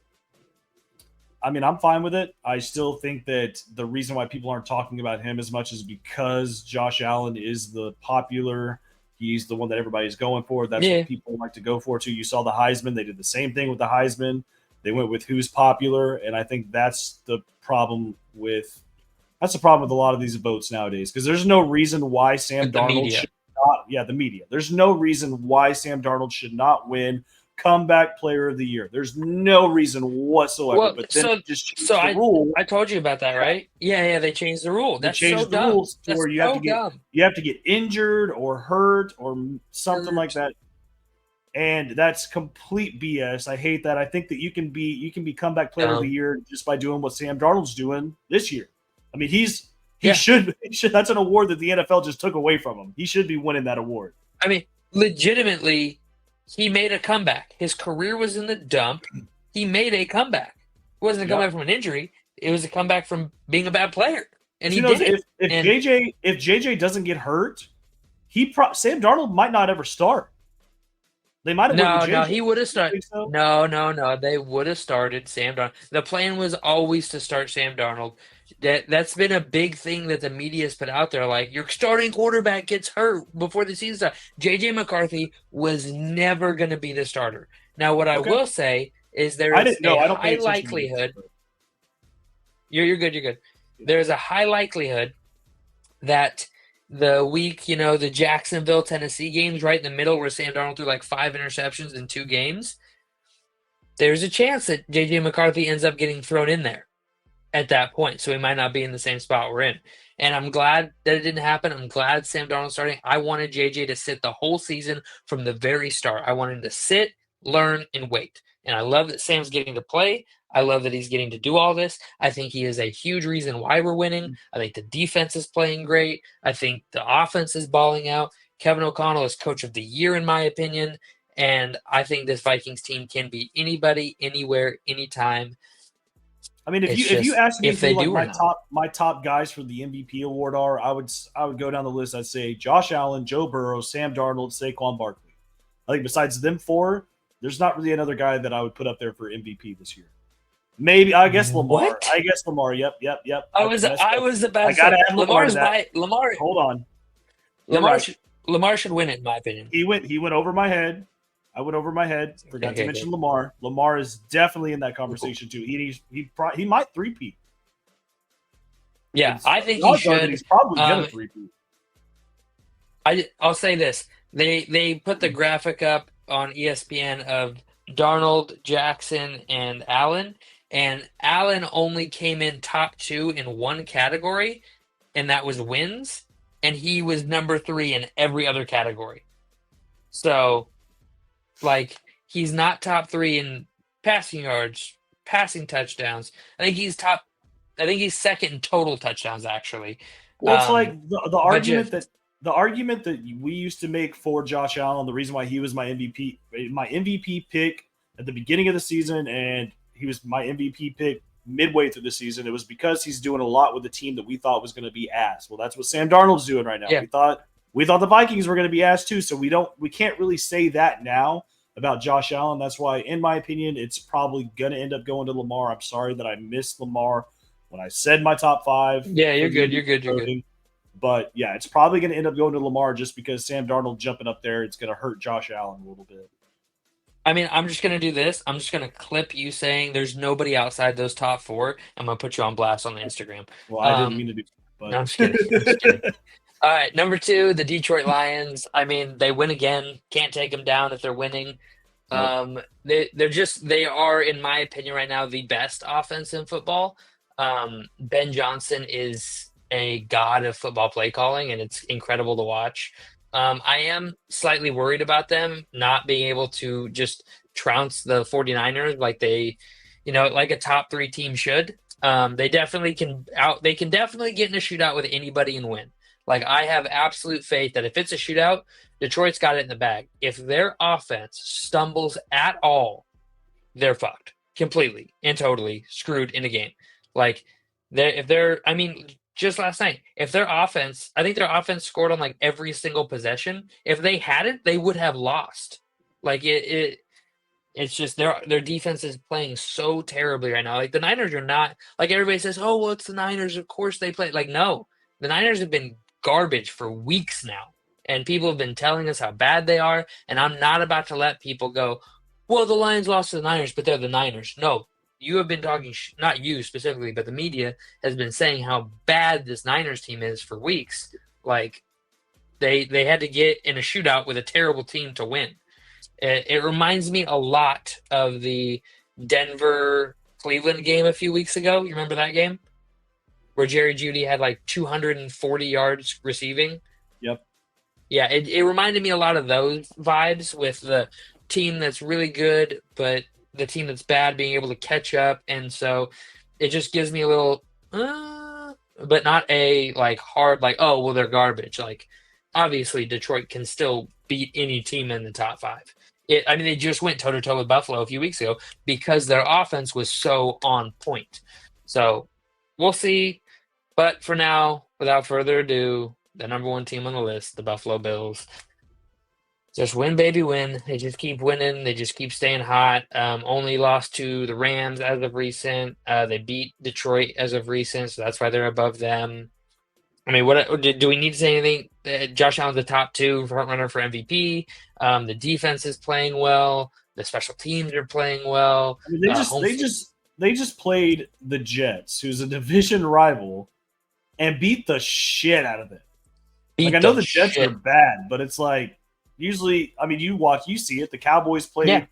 I mean, I'm fine with it. I still think that the reason why people aren't talking about him as much is because Josh Allen is the popular. He's the one that everybody's going for. That's what people like to go for, too. You saw the Heisman. They did the same thing with the Heisman. They went with who's popular, and I think that's the problem with a lot of these votes nowadays, because there's no reason why Sam Darnold should not – the media. There's no reason why Sam Darnold should not win comeback player of the year. There's no reason whatsoever. Well, but then the rule. I told you about that, right? Yeah, they changed the rule. That's so dumb. Rules to where you have to get injured or hurt or something like that. And that's complete BS. I hate that. I think that you can be comeback player of the year just by doing what Sam Darnold's doing this year. I mean, he should that's an award that the NFL just took away from him. He should be winning that award. I mean, legitimately, he made a comeback. His career was in the dump. He made a comeback. It wasn't a comeback from an injury. It was a comeback from being a bad player. And he did it. If JJ doesn't get hurt, Sam Darnold might not ever start. They might have. No, he would have started. So? No. They would have started Sam Darnold. The plan was always to start Sam Darnold. That's been a big thing that the media has put out there. Like, your starting quarterback gets hurt before the season starts. JJ McCarthy was never going to be the starter. Now, what I will say is there is a high likelihood. You're good. You're good. There's a high likelihood that the week, the Jacksonville, Tennessee games right in the middle where Sam Darnold threw like 5 interceptions in 2 games, there's a chance that J.J. McCarthy ends up getting thrown in there at that point. So he might not be in the same spot we're in. And I'm glad that it didn't happen. I'm glad Sam Darnold's starting. I wanted J.J. to sit the whole season from the very start. I wanted him to sit, learn, and wait. And I love that Sam's getting to play. I love that he's getting to do all this. I think he is a huge reason why we're winning. I think the defense is playing great. I think the offense is balling out. Kevin O'Connell is coach of the year, in my opinion. And I think this Vikings team can beat anybody, anywhere, anytime. I mean, if you ask me who my top guys for the MVP award are, I would go down the list. I'd say Josh Allen, Joe Burrow, Sam Darnold, Saquon Barkley. I think besides them 4, there's not really another guy that I would put up there for MVP this year. Maybe I guess Lamar. What? I guess Lamar. Yep. I was about to say Lamar. Hold on. Lamar should win it, in my opinion. He went over my head. I went over my head. Forgot to mention Lamar. Lamar is definitely in that conversation too. He might three-peat. Yeah, I think he should. He's probably gonna three-peat. I'll say this: they put the graphic up on ESPN of Darnold, Jackson, and Allen, and Allen only came in top 2 in one category, and that was wins, and he was number 3 in every other category. So, like, he's not top 3 in passing yards, passing touchdowns. I think he's second in total touchdowns, actually. Well, it's like the But argument just that we used to make for Josh Allen, the reason why he was my MVP pick at the beginning of the season, and he was my MVP pick midway through the season. It was because he's doing a lot with the team that we thought was going to be ass. Well, that's what Sam Darnold's doing right now. yeah, We thought the Vikings were going to be ass too, so we can't really say that now about Josh Allen. That's why, in my opinion, it's probably going to end up going to Lamar. I'm sorry that I missed Lamar when I said my top 5. yeah, For you're the good, you're good, you're good. voting. But yeah, it's probably going to end up going to Lamar just because Sam Darnold jumping up there, it's going to hurt Josh Allen a little bit. I mean, I'm just gonna do this. I'm just gonna clip you saying there's nobody outside those top 4. I'm gonna put you on blast on the Instagram. Well, I didn't mean to do that, No, I'm just kidding. I'm just kidding. All right, number 2, the Detroit Lions. I mean, they win again. Can't take them down if they're winning. Nope. They are, in my opinion, right now the best offense in football. Ben Johnson is a god of football play calling, and it's incredible to watch. I am slightly worried about them not being able to just trounce the 49ers like like a top 3 team should. They definitely can they can definitely get in a shootout with anybody and win. Like, I have absolute faith that if it's a shootout, Detroit's got it in the bag. If their offense stumbles at all, they're fucked completely and totally screwed in a game. Like, I mean, just last night, if their offense, I think their offense scored on like every single possession. If they hadn't, they would have lost. Like, it's just their defense is playing so terribly right now. Like, the Niners are not, like, everybody says, oh, well, it's the Niners. Of course they play. Like, no, the Niners have been garbage for weeks now. And people have been telling us how bad they are. And I'm not about to let people go, well, the Lions lost to the Niners, but they're the Niners. No, you have been talking, not you specifically, but the media has been saying how bad this Niners team is for weeks. Like, they had to get in a shootout with a terrible team to win. It reminds me a lot of the Denver Cleveland game a few weeks ago. You remember that game where Jerry Jeudy had like 240 yards receiving? Yep. Yeah, it reminded me a lot of those vibes with the team that's really good, but the team that's bad being able to catch up. And so it just gives me a little, but not a like hard, like, oh, well, they're garbage. Like, obviously, Detroit can still beat any team in the top 5. I mean, they just went toe to toe with Buffalo a few weeks ago because their offense was so on point. So we'll see. But for now, without further ado, the number 1 team on the list, the Buffalo Bills. Just win, baby, win. They just keep winning. They just keep staying hot. Only lost to the Rams as of recent. They beat Detroit as of recent, so that's why they're above them. I mean, what do we need to say anything? Josh Allen's the top 2 front runner for MVP. The defense is playing well. The special teams are playing well. I mean, they just played the Jets, who's a division rival, and beat the shit out of them. Like, I know the Jets are bad, but it's like usually, I mean, you see it. The Cowboys played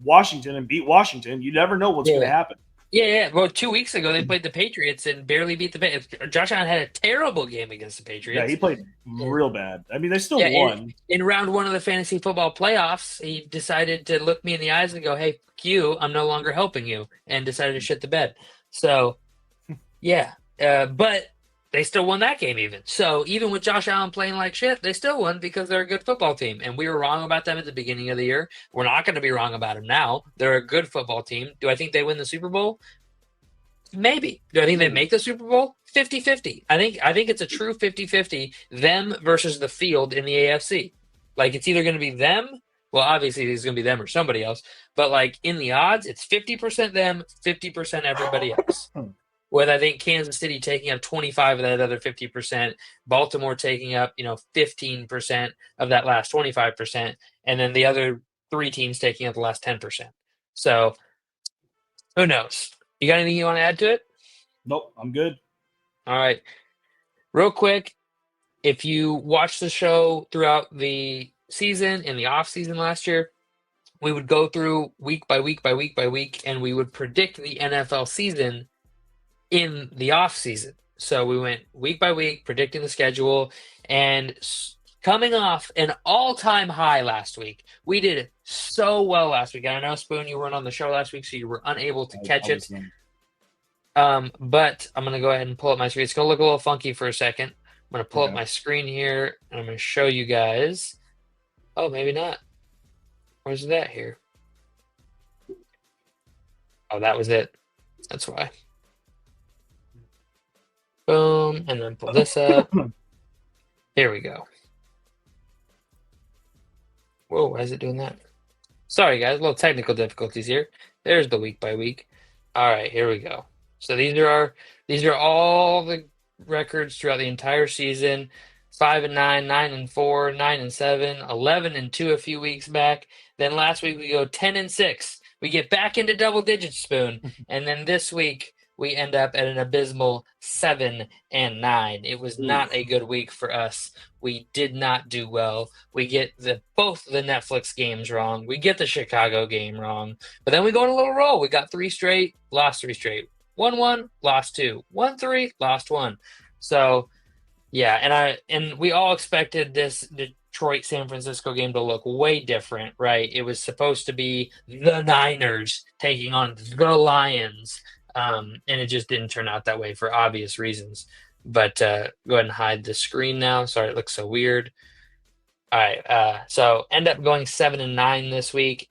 Washington and beat Washington. You never know what's going to happen. Yeah. Well, 2 weeks ago they played the Patriots and barely beat the Patriots. Josh Allen had a terrible game against the Patriots. Yeah, he played real bad. I mean, they still won. In round 1 of the fantasy football playoffs, he decided to look me in the eyes and go, "Hey, fuck you, I'm no longer helping you," and decided to shit the bed. So, yeah, but they still won that game even. So even with Josh Allen playing like shit, they still won because they're a good football team. And we were wrong about them at the beginning of the year. We're not going to be wrong about them now. They're a good football team. Do I think they win the Super Bowl? Maybe. Do I think they make the Super Bowl? 50-50. I think it's a true 50-50, them versus the field in the AFC. Like, it's either going to be them. Well, obviously it's going to be them or somebody else. But, like, in the odds, it's 50% them, 50% everybody else. With, I think, Kansas City taking up 25 of that other 50%, Baltimore taking up, 15% of that last 25%, and then the other 3 teams taking up the last 10%. So, who knows? You got anything you want to add to it? Nope, I'm good. All right. Real quick, if you watched the show throughout the season and the off season last year, we would go through week by week by week by week, and we would predict the NFL season in the off season. So we went week by week predicting the schedule, and coming off an all-time high last week. We did so well last week. And I know, Spoon, you weren't on the show last week, so you were unable to catch it. But I'm going to go ahead and pull up my screen. It's going to look a little funky for a second. I'm going to pull up my screen here, and I'm going to show you guys. Oh, maybe not. Where's that here? Oh, that was it. That's why. Boom, and then pull this up. Here we go. Whoa, why is it doing that? Sorry, guys, a little technical difficulties here. There's the week by week. All right, here we go. So these are all the records throughout the entire season. 5-9, 9-4, 9-7, 11-2 a few weeks back. Then last week we go 10-6. We get back into double digits, Spoon, and then this week we end up at an abysmal 7-9. It was not a good week for us. We did not do well. We get both the Netflix games wrong. We get the Chicago game wrong. But then we go on a little roll. We got 3 straight, lost 3 straight. 1-1, lost 2. 1-3, lost 1. So, yeah, and we all expected this Detroit San Francisco game to look way different, right? It was supposed to be the Niners taking on the Lions. And it just didn't turn out that way for obvious reasons. But go ahead and hide the screen now. Sorry, it looks so weird. All right. So end up going 7-9 this week.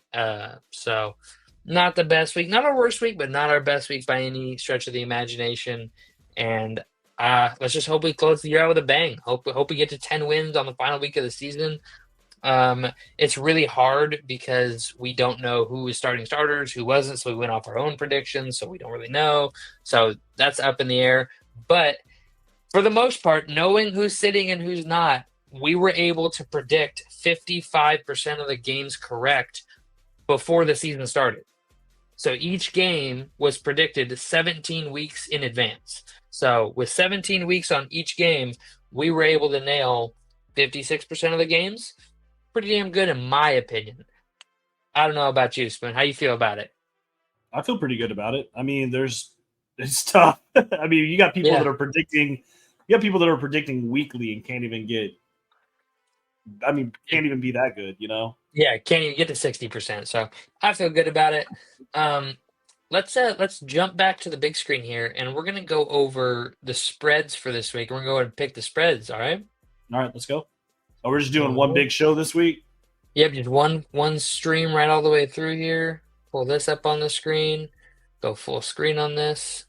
So not the best week, not our worst week, but not our best week by any stretch of the imagination. And let's just hope we close the year out with a bang. Hope we get to 10 wins on the final week of the season. It's really hard because we don't know who is starting starters, who wasn't. So we went off our own predictions, so we don't really know. So that's up in the air. But for the most part, knowing who's sitting and who's not, we were able to predict 55% of the games correct before the season started. So each game was predicted 17 weeks in advance. So with 17 weeks on each game, we were able to nail 56% of the games. Pretty damn good in my opinion. I don't know about you, Spoon. How you feel about it? I feel pretty good about it. I mean, it's tough. I mean, you got people that are predicting. You got people that are predicting weekly and can't even get. I mean, can't even be that good, you know? Yeah, can't even get to 60%. So I feel good about it. Let's jump back to the big screen here, and we're gonna go over the spreads for this week. We're gonna go ahead and pick the spreads. All right. All right, let's go. Oh, we're just doing one big show this week. Yep, just one stream right all the way through here. Pull this up on the screen. Go full screen on this.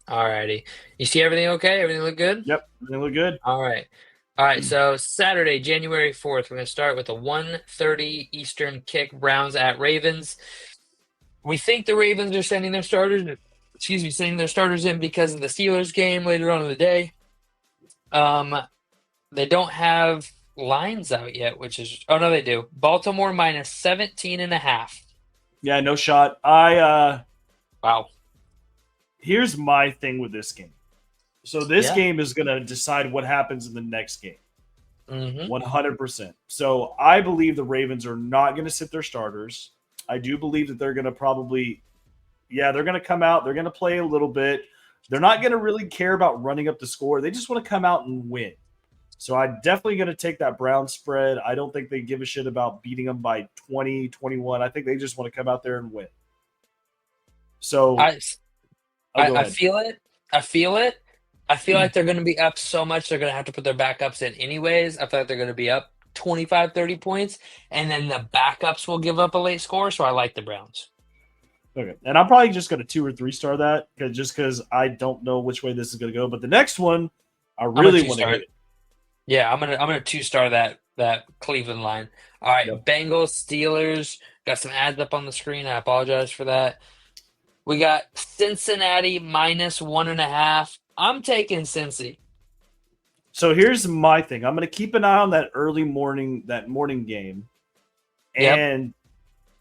Alrighty. You see everything okay? Everything look good? Yep, everything look good. All right, so Saturday, January 4th, we're going to start with a 1:30 Eastern kick, Browns at Ravens. We think the Ravens are sending their starters in because of the Steelers game later on in the day. They don't have lines out yet, which is – oh, no, they do. Baltimore minus 17.5. Yeah, no shot. Wow. Here's my thing with this game. So this game is going to decide what happens in the next game. 100%. So I believe the Ravens are not going to sit their starters. I do believe that they're going to probably – they're going to come out. They're going to play a little bit. They're not going to really care about running up the score. They just want to come out and win. So I'm definitely going to take that Brown spread. I don't think they give a shit about beating them by 20, 21. I think they just want to come out there and win. So I feel it. I feel like they're going to be up so much they're going to have to put their backups in anyways. I feel like they're going to be up 25, 30 points, and then the backups will give up a late score, so I like the Browns. Okay, and I'm probably just going to 2 or 3 star that because I don't know which way this is going to go. But the next one, I really want to hit it. Yeah, I'm gonna 2-star that Cleveland line. All right, Bengals, Steelers. Got some ads up on the screen. I apologize for that. We got Cincinnati minus 1.5. I'm taking Cincy. So here's my thing. I'm going to keep an eye on that morning game. And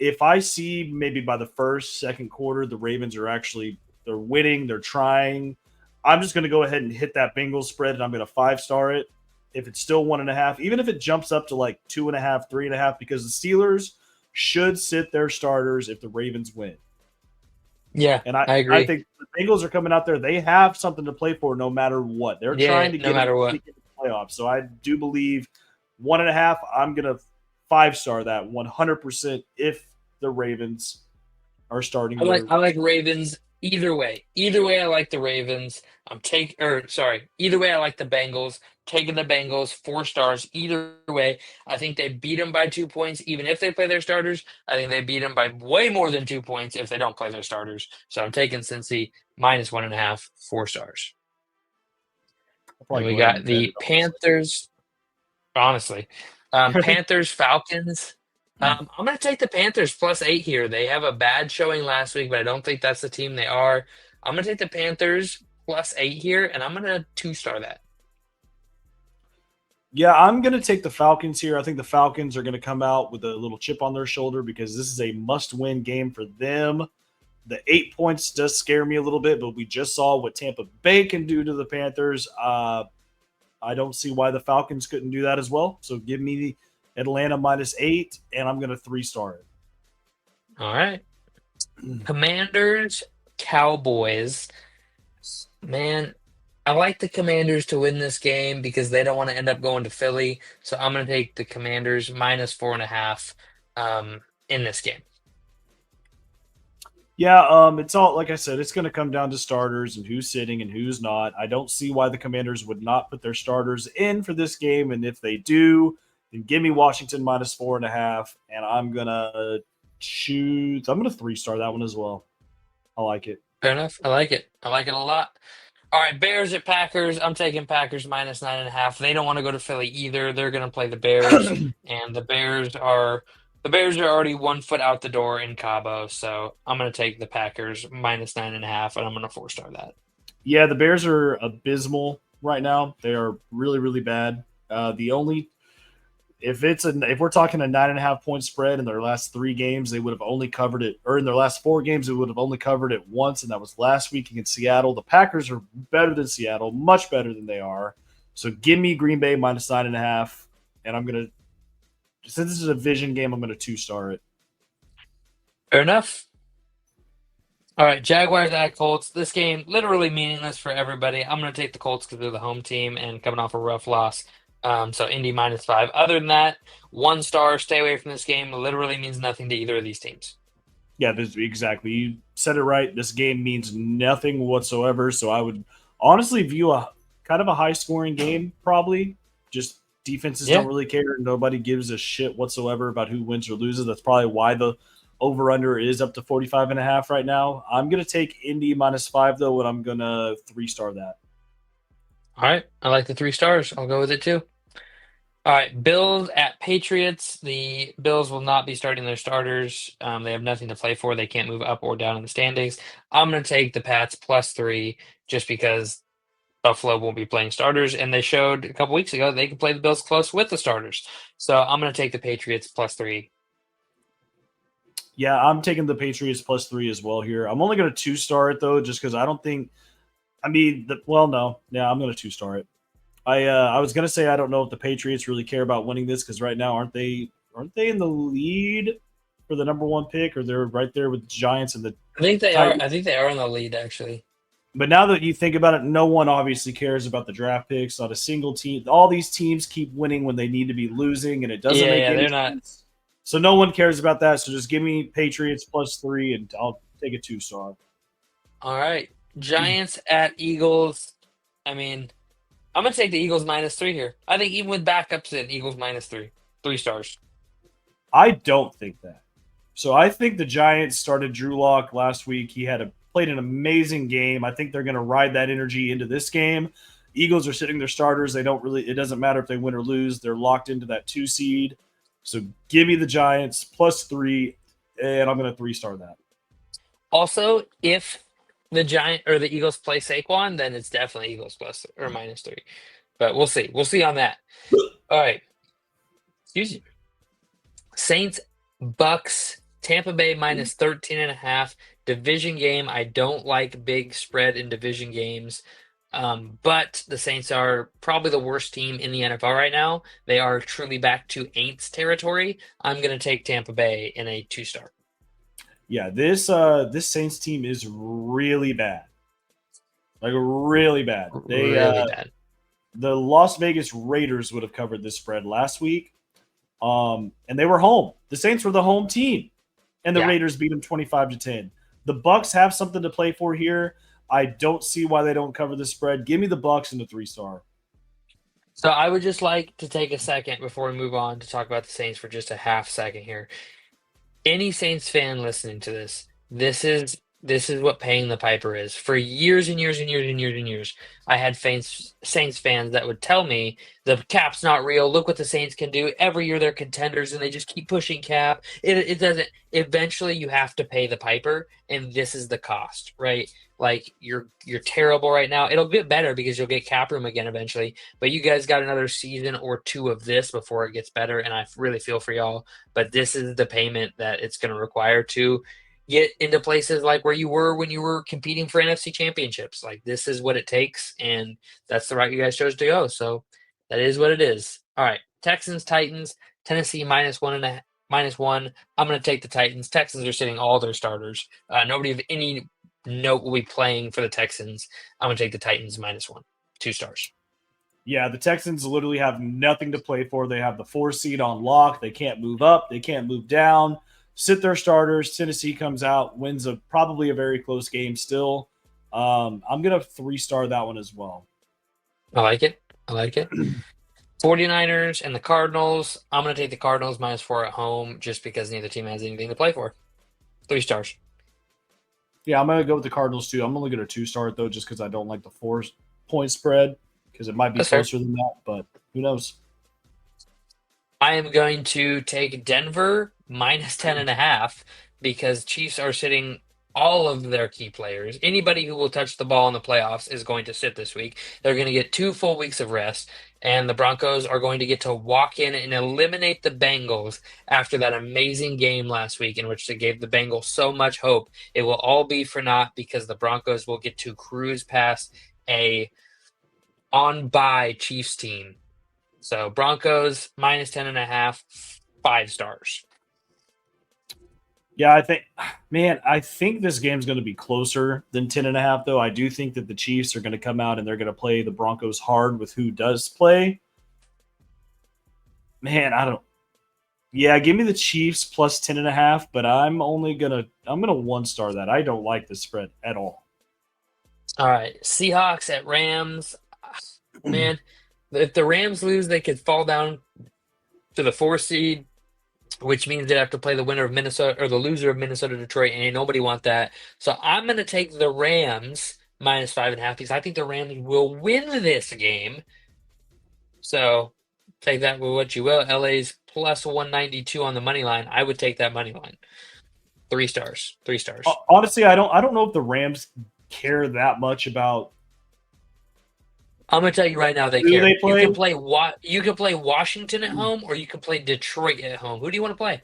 if I see maybe by the first, second quarter, the Ravens they're winning, they're trying, I'm just going to go ahead and hit that Bengals spread, and I'm going to 5-star it. If it's still 1.5, even if it jumps up to like 2.5, 3.5, because the Steelers should sit their starters if the Ravens win. Yeah, And I I agree. think the Bengals are coming out there. They have something to play for no matter what. They're Yeah, trying to no get in matter what. the playoffs. So I do believe 1.5. I'm going to 5-star that 100% if the Ravens are starting their. I like Ravens either way. Either way, I like the Ravens. Either way, I like the Bengals. Taking the Bengals, 4 stars. Either way, I think they beat them by 2 points. Even if they play their starters, I think they beat them by way more than 2 points if they don't play their starters. So I'm taking Cincy -1.5, 4 stars. I'll And probably we go ahead got and bet the it, Panthers. Honestly, honestly. Panthers, Falcons. I'm going to take the Panthers +8 here. They have a bad showing last week, but I don't think that's the team they are. I'm going to take the Panthers +8 here, and I'm going to 2-star that. Yeah, I'm going to take the Falcons here. I think the Falcons are going to come out with a little chip on their shoulder because this is a must-win game for them. The 8 points does scare me a little bit, but we just saw what Tampa Bay can do to the Panthers. I don't see why the Falcons couldn't do that as well. So give me the Atlanta -8, and I'm going to 3-star it. All right. Commanders, Cowboys. Man, I like the Commanders to win this game because they don't want to end up going to Philly. So I'm going to take the Commanders -4.5 in this game. Yeah, it's all like I said. It's going to come down to starters and who's sitting and who's not. I don't see why the Commanders would not put their starters in for this game, and if they do, then give me Washington -4.5, and I'm gonna choose. I'm gonna 3-star that one as well. I like it. Fair enough. I like it. I like it a lot. All right, Bears at Packers. I'm taking Packers -9.5. They don't want to go to Philly either. They're going to play the Bears, and the Bears are already 1 foot out the door in Cabo. So I'm going to take the Packers -9.5, and I'm going to 4-star that. Yeah, the Bears are abysmal right now. They are really, really bad. The only if we're talking a 9.5 point spread in their last 3 games, they would have only covered it, or in their last 4 games, they would have only covered it once, and that was last week against Seattle. The Packers are better than Seattle, much better than they are. So give me Green Bay -9.5, and I'm gonna since this is a division game, I'm gonna 2-star it. Fair enough. All right, Jaguars at Colts. This game literally meaningless for everybody. I'm going to take the Colts because they're the home team and coming off a rough loss. So Indy -5. Other than that, 1 star. Stay away from this game. Literally means nothing to either of these teams. Yeah, this exactly. You said it right. This game means nothing whatsoever. So I would honestly view a kind of a high scoring game, probably. Just defenses don't Yeah. really care. Nobody gives a shit whatsoever about who wins or loses. That's probably why the over under is up to 45.5 right now. I'm gonna take Indy -5 though, and I'm gonna 3-star that. All right. I like the 3 stars. I'll go with it too. All right. Bills at Patriots. The Bills will not be starting their starters. They have nothing to play for. They can't move up or down in the standings. I'm going to take the Pats +3 just because Buffalo won't be playing starters, and they showed a couple weeks ago they can play the Bills close with the starters. So I'm going to take the Patriots +3. Yeah, I'm taking the Patriots +3 as well here. I'm only gonna 2-star it though, just because I don't think. I mean, no, yeah, I'm gonna 2-star it. I was gonna say I don't know if the Patriots really care about winning this because right now aren't they in the lead for the number 1 pick, or they're right there with the Giants and the I think they are. Titans. I think they are in the lead actually. But now that you think about it, no one obviously cares about the draft picks. Not a single team. All these teams keep winning when they need to be losing, and it doesn't Yeah, make yeah, any they're not. sense. So no one cares about that. So just give me Patriots +3, and I'll take a 2-star. All right, Giants at Eagles. I mean, I'm gonna take the Eagles -3 here. I think even with backups in, Eagles -3, 3 stars. I don't think that. So I think the Giants started Drew Lock last week. He played an amazing game. I think they're going to ride that energy into this game. Eagles are sitting their starters. They don't really. It doesn't matter if they win or lose. They're locked into that 2 seed. So give me the Giants +3, and I'm going to 3-star that. Also, if the Giant or the Eagles play Saquon, then it's definitely Eagles plus or -3. But we'll see. We'll see on that. All right. Excuse me. Saints, Bucks, Tampa Bay -13.5. Division game. I don't like big spread in division games. But the Saints are probably the worst team in the NFL right now. They are truly back to Aints territory. I'm going to take Tampa Bay in a 2-star. Yeah, this Saints team is really bad. Like really bad. Really bad. The Las Vegas Raiders would have covered this spread last week. And they were home. The Saints were the home team, and the Yeah. Raiders beat them 25-10. The Bucks have something to play for here. I don't see why they don't cover the spread. Give me the Bucks in the 3-star. So I would just like to take a second before we move on to talk about the Saints for just a half second here. Any Saints fan listening to this is what paying the piper is. For years and years and years and years and years, I had Saints fans that would tell me the cap's not real. Look what the Saints can do. Every year they're contenders and they just keep pushing cap. It doesn't. Eventually, you have to pay the piper, and this is the cost, right? Like you're terrible right now. It'll get better because you'll get cap room again eventually. But you guys got another season or two of this before it gets better, and I really feel for y'all. But this is the payment that it's going to require to get into places like where you were when you were competing for NFC championships. Like this is what it takes, and that's the route you guys chose to go. So that is what it is. All right, Texans, Titans, Tennessee -1.5, -1. I'm going to take the Titans. Texans are sitting all their starters. Nobody of any note will be playing for the Texans. I'm going to take the Titans -1, 2 stars. Yeah, the Texans literally have nothing to play for. They have the 4 seed on lock. They can't move up. They can't move down. Sit their starters. Tennessee comes out, wins probably a very close game still. I'm going to 3-star that one as well. I like it. 49ers and the Cardinals. I'm going to take the Cardinals -4 at home just because neither team has anything to play for. 3 stars. Yeah, I'm going to go with the Cardinals too. I'm only going to 2-star it though just because I don't like the 4-point spread because it might be That's closer fair. than that, but who knows? I am going to take Denver -10.5 because Chiefs are sitting all of their key players. Anybody who will touch the ball in the playoffs is going to sit this week. They're going to get 2 full weeks of rest, and the Broncos are going to get to walk in and eliminate the Bengals after that amazing game last week in which they gave the Bengals so much hope. It will all be for naught because the Broncos will get to cruise past a on-bye Chiefs team. So Broncos -10.5, 5 stars. Yeah, I think this game's going to be closer than 10.5 though. I do think that the Chiefs are going to come out and they're going to play the Broncos hard with who does play. Man, I don't. Yeah, give me the Chiefs plus 10.5, but I'm gonna 1-star that. I don't like the spread at all. All right, Seahawks at Rams. Man, if the Rams lose, they could fall down to the 4 seed, which means they'd have to play the winner of Minnesota or the loser of Minnesota Detroit, and nobody want that. So I'm going to take the Rams -5.5 because I think the Rams will win this game. So take that with what you will. LA's +192 on the money line. I would take that money line. 3 stars. 3 stars. Honestly, I don't know if the Rams care that much about. I'm gonna tell you right now, they Who care. they play? You can play Washington at home, or you can play Detroit at home. Who do you want to play?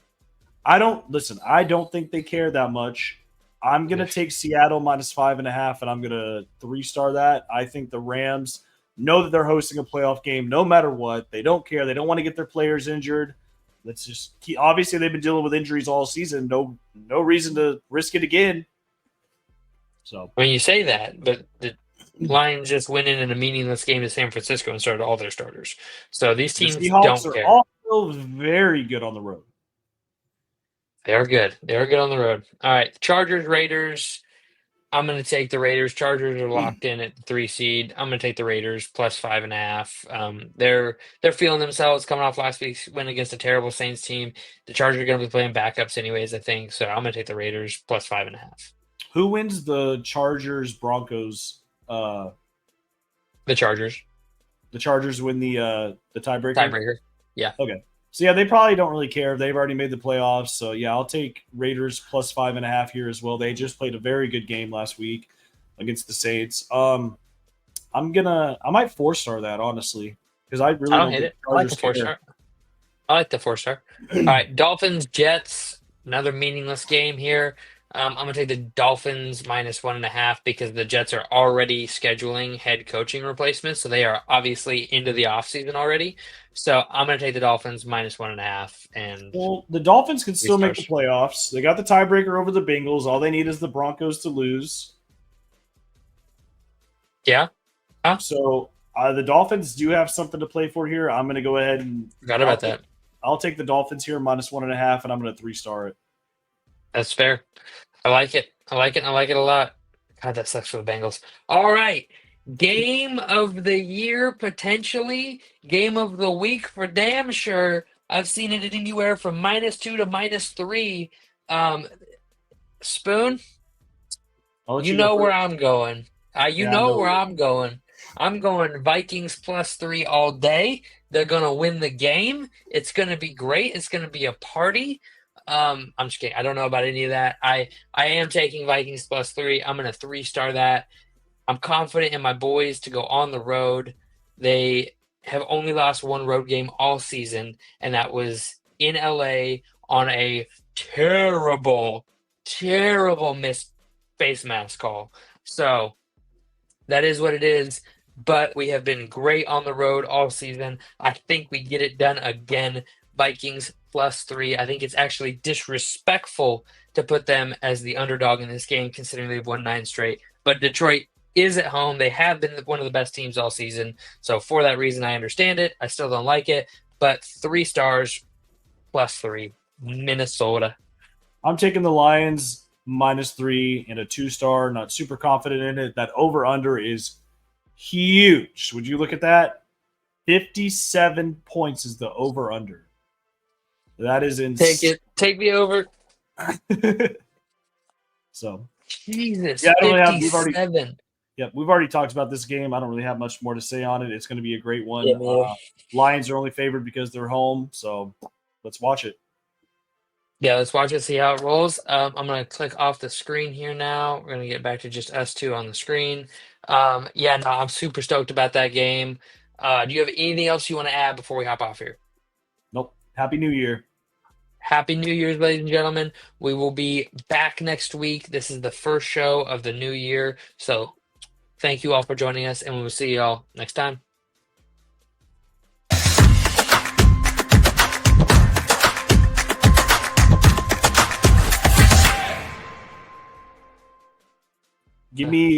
I don't think they care that much. I'm gonna take Seattle -5.5, and I'm gonna 3-star that. I think the Rams know that they're hosting a playoff game no matter what. They don't care. They don't want to get their players injured. Let's just obviously they've been dealing with injuries all season. No reason to risk it again. So When you say that, but the Lions just went in a meaningless game to San Francisco and started all their starters. So these the teams Seahawks don't are care. also very good on the road. They are good. They are good on the road. All right, Chargers, Raiders. I'm going to take the Raiders. Chargers are locked in at the 3 seed. I'm going to take the Raiders +5.5. They're feeling themselves coming off last week's win against a terrible Saints team. The Chargers are going to be playing backups anyways, I think. So I'm going to take the Raiders +5.5. Who wins the Chargers Broncos? The Chargers. The Chargers win the tiebreaker. Tiebreaker. Yeah. Okay. So yeah, they probably don't really care. They've already made the playoffs. So yeah, I'll take Raiders +5.5 here as well. They just played a very good game last week against the Saints. I might 4-star that honestly because I really don't hate it. I like the 4-star. I like the 4-star. All right, Dolphins, Jets. Another meaningless game here. I'm going to take the Dolphins minus 1.5 because the Jets are already scheduling head coaching replacements. So they are obviously into the offseason already. So I'm going to take the Dolphins minus 1.5 and Well, the Dolphins can three still make the stars. playoffs. They got the tiebreaker over the Bengals. All they need is the Broncos to lose. Yeah. Huh? So the Dolphins do have something to play for here. I'm going to go ahead and Forgot about that. I'll take the Dolphins here minus 1.5, and I'm going to 3-star it. That's fair. I like it. I like it. I like it a lot. God, that sucks for the Bengals. All right. Game of the year, potentially. Game of the week for damn sure. I've seen it anywhere from -2 to -3. Um, Spoon, I'll let you you go know where first. I'm going. You Yeah, I know know. where I'm going. I'm going Vikings +3 all day. They're gonna win the game. It's gonna be great. It's gonna be a party. I'm just kidding. I don't know about any of that. I am taking Vikings +3. I'm gonna 3-star that. I'm confident in my boys to go on the road. They have only lost one road game all season, and that was in LA on a terrible, terrible missed face mask call. So that is what it is. But we have been great on the road all season. I think we get it done again. Vikings +3. I think it's actually disrespectful to put them as the underdog in this game, considering they've won 9 straight. But Detroit is at home. They have been one of the best teams all season. So for that reason, I understand it. I still don't like it. But 3 stars +3. Minnesota. I'm taking the Lions -3 and a 2-star. Not super confident in it. That over under is huge. Would you look at that? 57 points is the over under. That is Take insane. it. Take me over. So Jesus, yeah, I don't really have. 57. We've already talked about this game. I don't really have much more to say on it. It's going to be a great one. Yeah, man. Lions are only favored because they're home, so let's watch it. Yeah, let's watch it, see how it rolls. I'm going to click off the screen here now. We're going to get back to just us two on the screen. Yeah, no, I'm super stoked about that game. Do you have anything else you want to add before we hop off here? Nope. Happy New Year. Happy New Year's, ladies and gentlemen. We will be back next week. This is the first show of the new year. So thank you all for joining us, and we will see you all next time. Give me